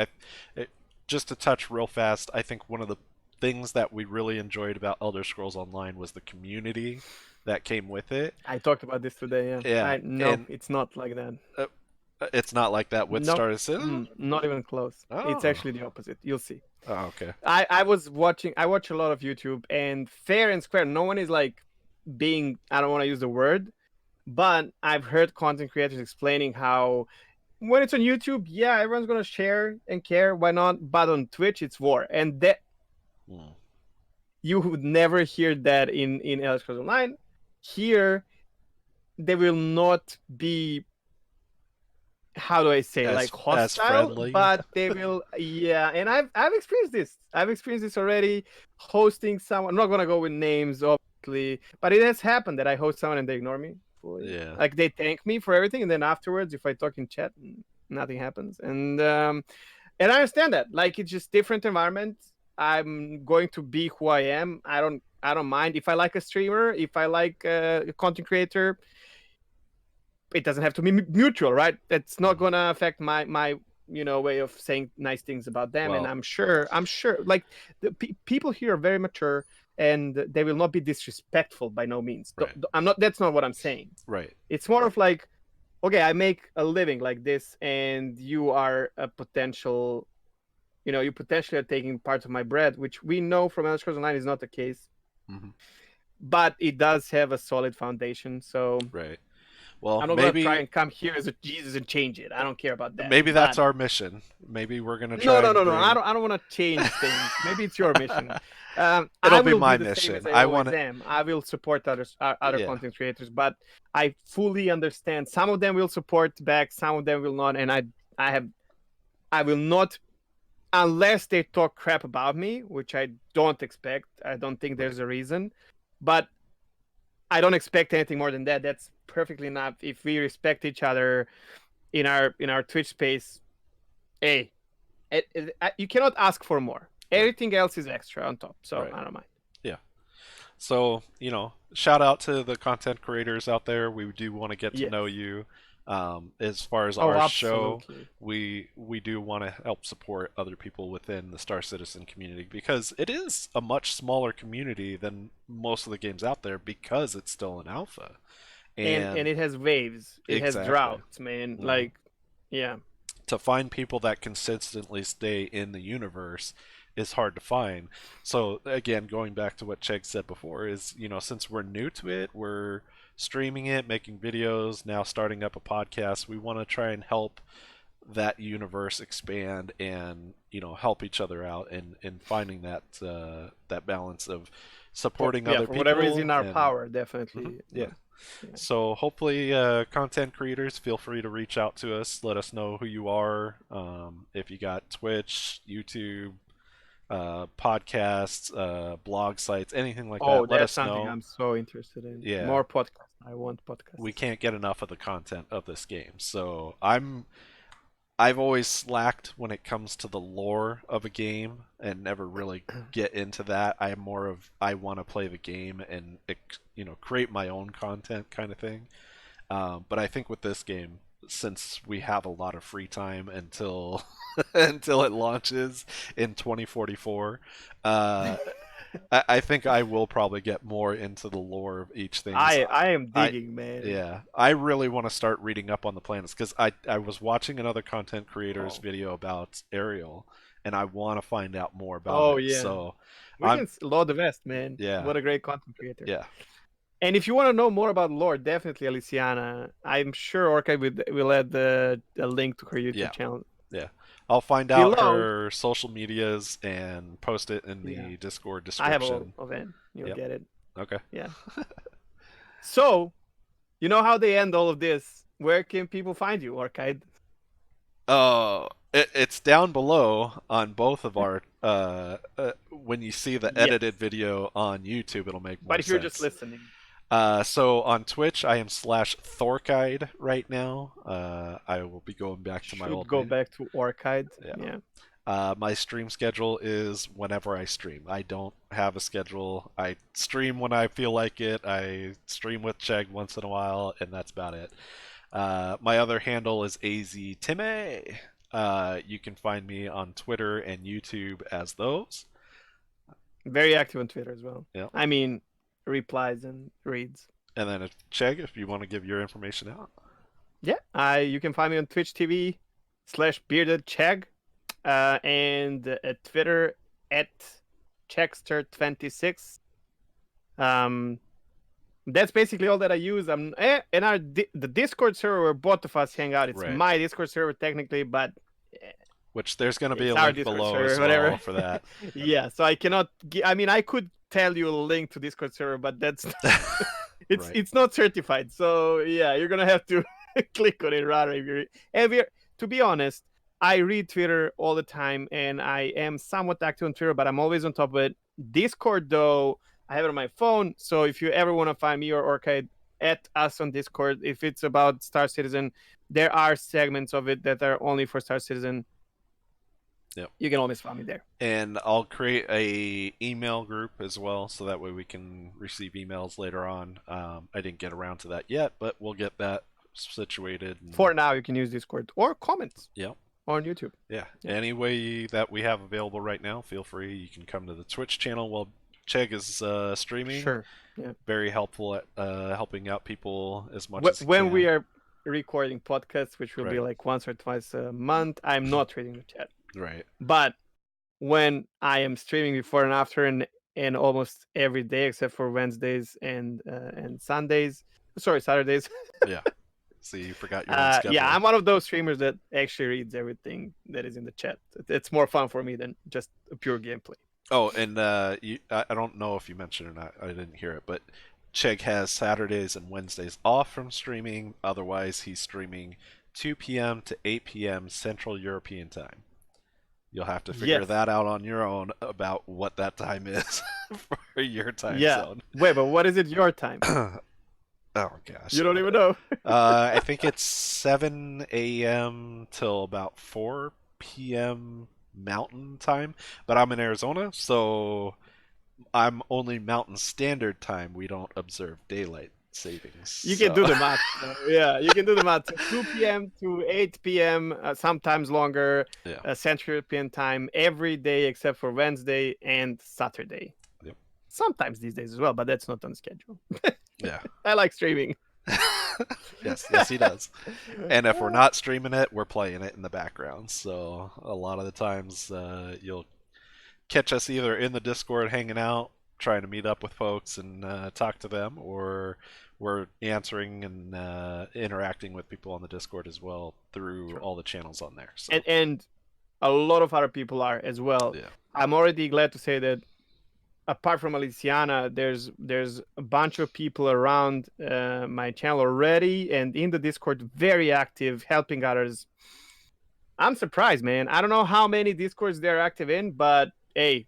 It, just to touch real fast, I think one of the things that we really enjoyed about Elder Scrolls Online was the community that came with it. I talked about this today. Yeah, Yeah, I no, and it's not like that. uh, it's not like that with No, Star Citizen. not even close. It's Oh, actually the opposite. You'll see. oh, okay. I was watching. I watch a lot of YouTube, and fair and square. No one is like being. I don't want to use the word, but I've heard content creators explaining how when it's on YouTube, yeah, everyone's gonna share and care. Why not? But on Twitch, it's war, and that Hmm. you would never hear that in Elder Scrolls Online. Here, they will not be, how do I say, like As hostile, friendly. but they will, yeah. And I've experienced this. I've experienced this already. Hosting someone. I'm not gonna go with names, obviously, but it has happened that I host someone and they ignore me fully. Yeah. Like they thank me for everything, and then afterwards, if I talk in chat, nothing happens. And I understand that. Like it's just different environment. I'm going to be who I am. I don't mind. If I like a streamer, if I like a content creator, it doesn't have to be mutual, right? That's not gonna affect my way of saying nice things about them. And Well, I'm sure, like the people here are very mature, and they will not be disrespectful by no means. right, I'm not. That's not what I'm saying. right, It's more of like, okay, I make a living like this, and you are a potential. You potentially are taking part of my bread, which we know from Elder Scrolls Online is not the case, hmm but it does have a solid foundation. So right. Well, I'm not gonna try and come here as a Jesus and change it. I don't care about that. maybe that's But our mission. Maybe we're gonna no, try no, and no, no. bring. I don't want to change things. Maybe it's your mission. I It'll be will be my the same as mission. I I always want to. am. I will support other Yeah, content creators, but I fully understand. Some of them will support back, some of them will not, and I will not, unless they talk crap about me, which I don't expect. I don't think right. there's a reason, but I don't expect anything more than that. That's perfectly enough. If we respect each other in our Twitch space, hey, you cannot ask for more. Right. Everything else is extra on top, so Right. I don't mind. Yeah. So, shout out to the content creators out there. We do want to get to Yes. know you. As far as Oh, our show, absolutely. we do want to help support other people within the Star Citizen community because it is a much smaller community than most of the games out there because it's still an alpha. And And it has waves. It has exactly. droughts, man. Mhm. Like, yeah. To find people that consistently stay in the universe is hard to find. So again, going back to what Chegg said before is, since we're new to it, we're streaming it, making videos, now starting up a podcast, we want to try and help that universe expand and, help each other out in finding that balance of supporting other For whatever is people in our and power, mhm, definitely. yeah. Yeah. So hopefully, content creators, feel free to reach out to us. Let us know who you are. If you got Twitch, YouTube, podcasts, blog sites, anything like Oh, that, let that's us something know. I'm so interested in. Yeah, More podcasts. I want we podcasts. can't get enough of the content of this game. So I've always slacked when it comes to the lore of a game and never really get into that. I'm more of I want to play the game and create my own content kind of thing. But I think with this game, since we have a lot of free time until until it launches in 2044, uh, I think I will probably get more into the lore of each thing. I am I digging, man. yeah, I really want to start reading up on the planets because I was watching another content creator's Oh. video about Ariel, and I want to find out more about Oh it. yeah. So We I'm can Lord the West, man. yeah What a great content creator. yeah And if you want to know more about Lord, definitely Aliciana. I'm sure Orca will add a link to her yeah YouTube channel yeah. I'll find out below. her social medias and post it in Yeah, the Discord I have all description. of it. You'll Yep. get it. Okay. Yeah. So, you know how they end all of this. Where can people find you, Orchid? It's down below on both of our. When you see the Yes. edited video on YouTube, it'll make more But if you're just sense. listening, So on Twitch, I am /Thorkide right now. I will be going back to my should old go name. back to Orchid. Yeah. Yeah. My stream schedule is whenever I stream. I don't have a schedule. I stream when I feel like it. I stream with Chegg once in a while, and that's about it. My other handle is AZTime. You can find me on Twitter and YouTube as those. Very active on Twitter as well. Yeah. I mean, replies and reads. And then Chegg, if you want to give your information out. Yeah. You can find me on Twitch TV /beardedchegg. And at Twitter at Checkster26. That's basically all that I use. And the Discord server where both of us hang out. It's Right. my Discord server technically, but Which there's going to be it's a our link Discord below server, as whatever. well for that. Yeah, so I cannot. I mean, I could tell you a link to Discord server, but that's Right. it's not certified. So yeah, you're gonna have to click on it rather if you're. And to be honest, I read Twitter all the time, and I am somewhat active on Twitter, but I'm always on top of it. Discord, though, I have it on my phone. So if you ever want to find me or Orchid, at us on Discord. If it's about Star Citizen, there are segments of it that are only for Star Citizen. Yep. You can always find me there. And I'll create a email group as well, so that way we can receive emails later on. I didn't get around to that yet, but we'll get that situated. And, For now, you can use Discord or comments yeah, on YouTube. yeah. Yeah. Any way that we have available right now, feel free. You can come to the Twitch channel while Chegg is streaming. Sure. Yeah. Very helpful at helping out people as much as he When we can. are recording podcasts, which will be Right, like once or twice a month, I'm not reading the chat. right. But when I am streaming before and after, and almost every day except for Wednesdays and Sundays, sorry, Saturdays. Yeah. See, you forgot your own Yeah, schedule. I'm one of those streamers that actually reads everything that is in the chat. It's more fun for me than just a pure gameplay. Oh, and I don't know if you mentioned or not. I didn't hear it, but Chegg has Saturdays and Wednesdays off from streaming. Otherwise, he's streaming 2 p.m. to 8 p.m. Central European time. You'll have to figure Yes. that out on your own about what that time is for your time Yeah. zone. Wait, but what is it your time? Oh gosh. You don't even know. I think it's 7 a.m. till about 4 p.m. Mountain time, but I'm in Arizona, so I'm only Mountain Standard Time. We don't observe daylight savings. You can do the math. Yeah, you can do the math. 2 p.m. to 8 p.m., sometimes longer, Yeah. Central European time, every day except for Wednesday and Saturday. Yep. Sometimes these days as well, but that's not on schedule. Yeah. I like streaming. Yes, he does. And if we're not streaming it, we're playing it in the background. So a lot of the times you'll catch us either in the Discord hanging out, trying to meet up with folks and talk to them, or we're answering and interacting with people on the Discord as well through Sure. all the channels on there. So And a lot of other people are as well. yeah, I'm already glad to say that apart from Aliciana, there's a bunch of people around my channel already and in the Discord, very active, helping others. I'm surprised, man. I don't know how many Discords they're active in, but hey,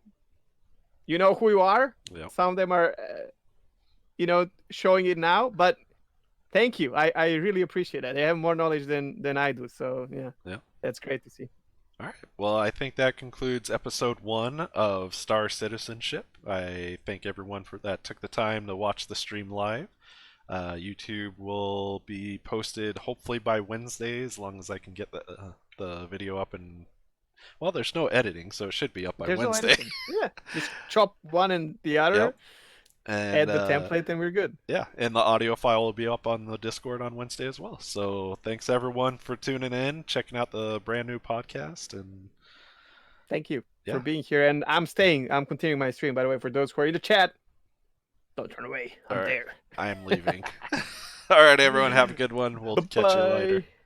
you know who you are. yeah. Some of them are, showing it now. But thank you. I really appreciate that. They have more knowledge than I do. So yeah, Yeah. that's great to see. All right. Well, I think that concludes episode 1 of Star Citizenship. I thank everyone for that took the time to watch the stream live. YouTube will be posted hopefully by Wednesday, as long as I can get the video up. And well, there's no editing, so it should be up by There's no Wednesday. editing. Yeah, just chop one and the other, Yep. And add the template, and we're good. yeah, and the audio file will be up on the Discord on Wednesday as well. So thanks everyone for tuning in, checking out the brand new podcast, and Thank you yeah, for being here. And I'm staying. I'm continuing my stream, by the way, for those who are in the chat. Don't turn away. I'm all right, there. I am leaving. All right, everyone, have a good one. We'll catch you later. Bye.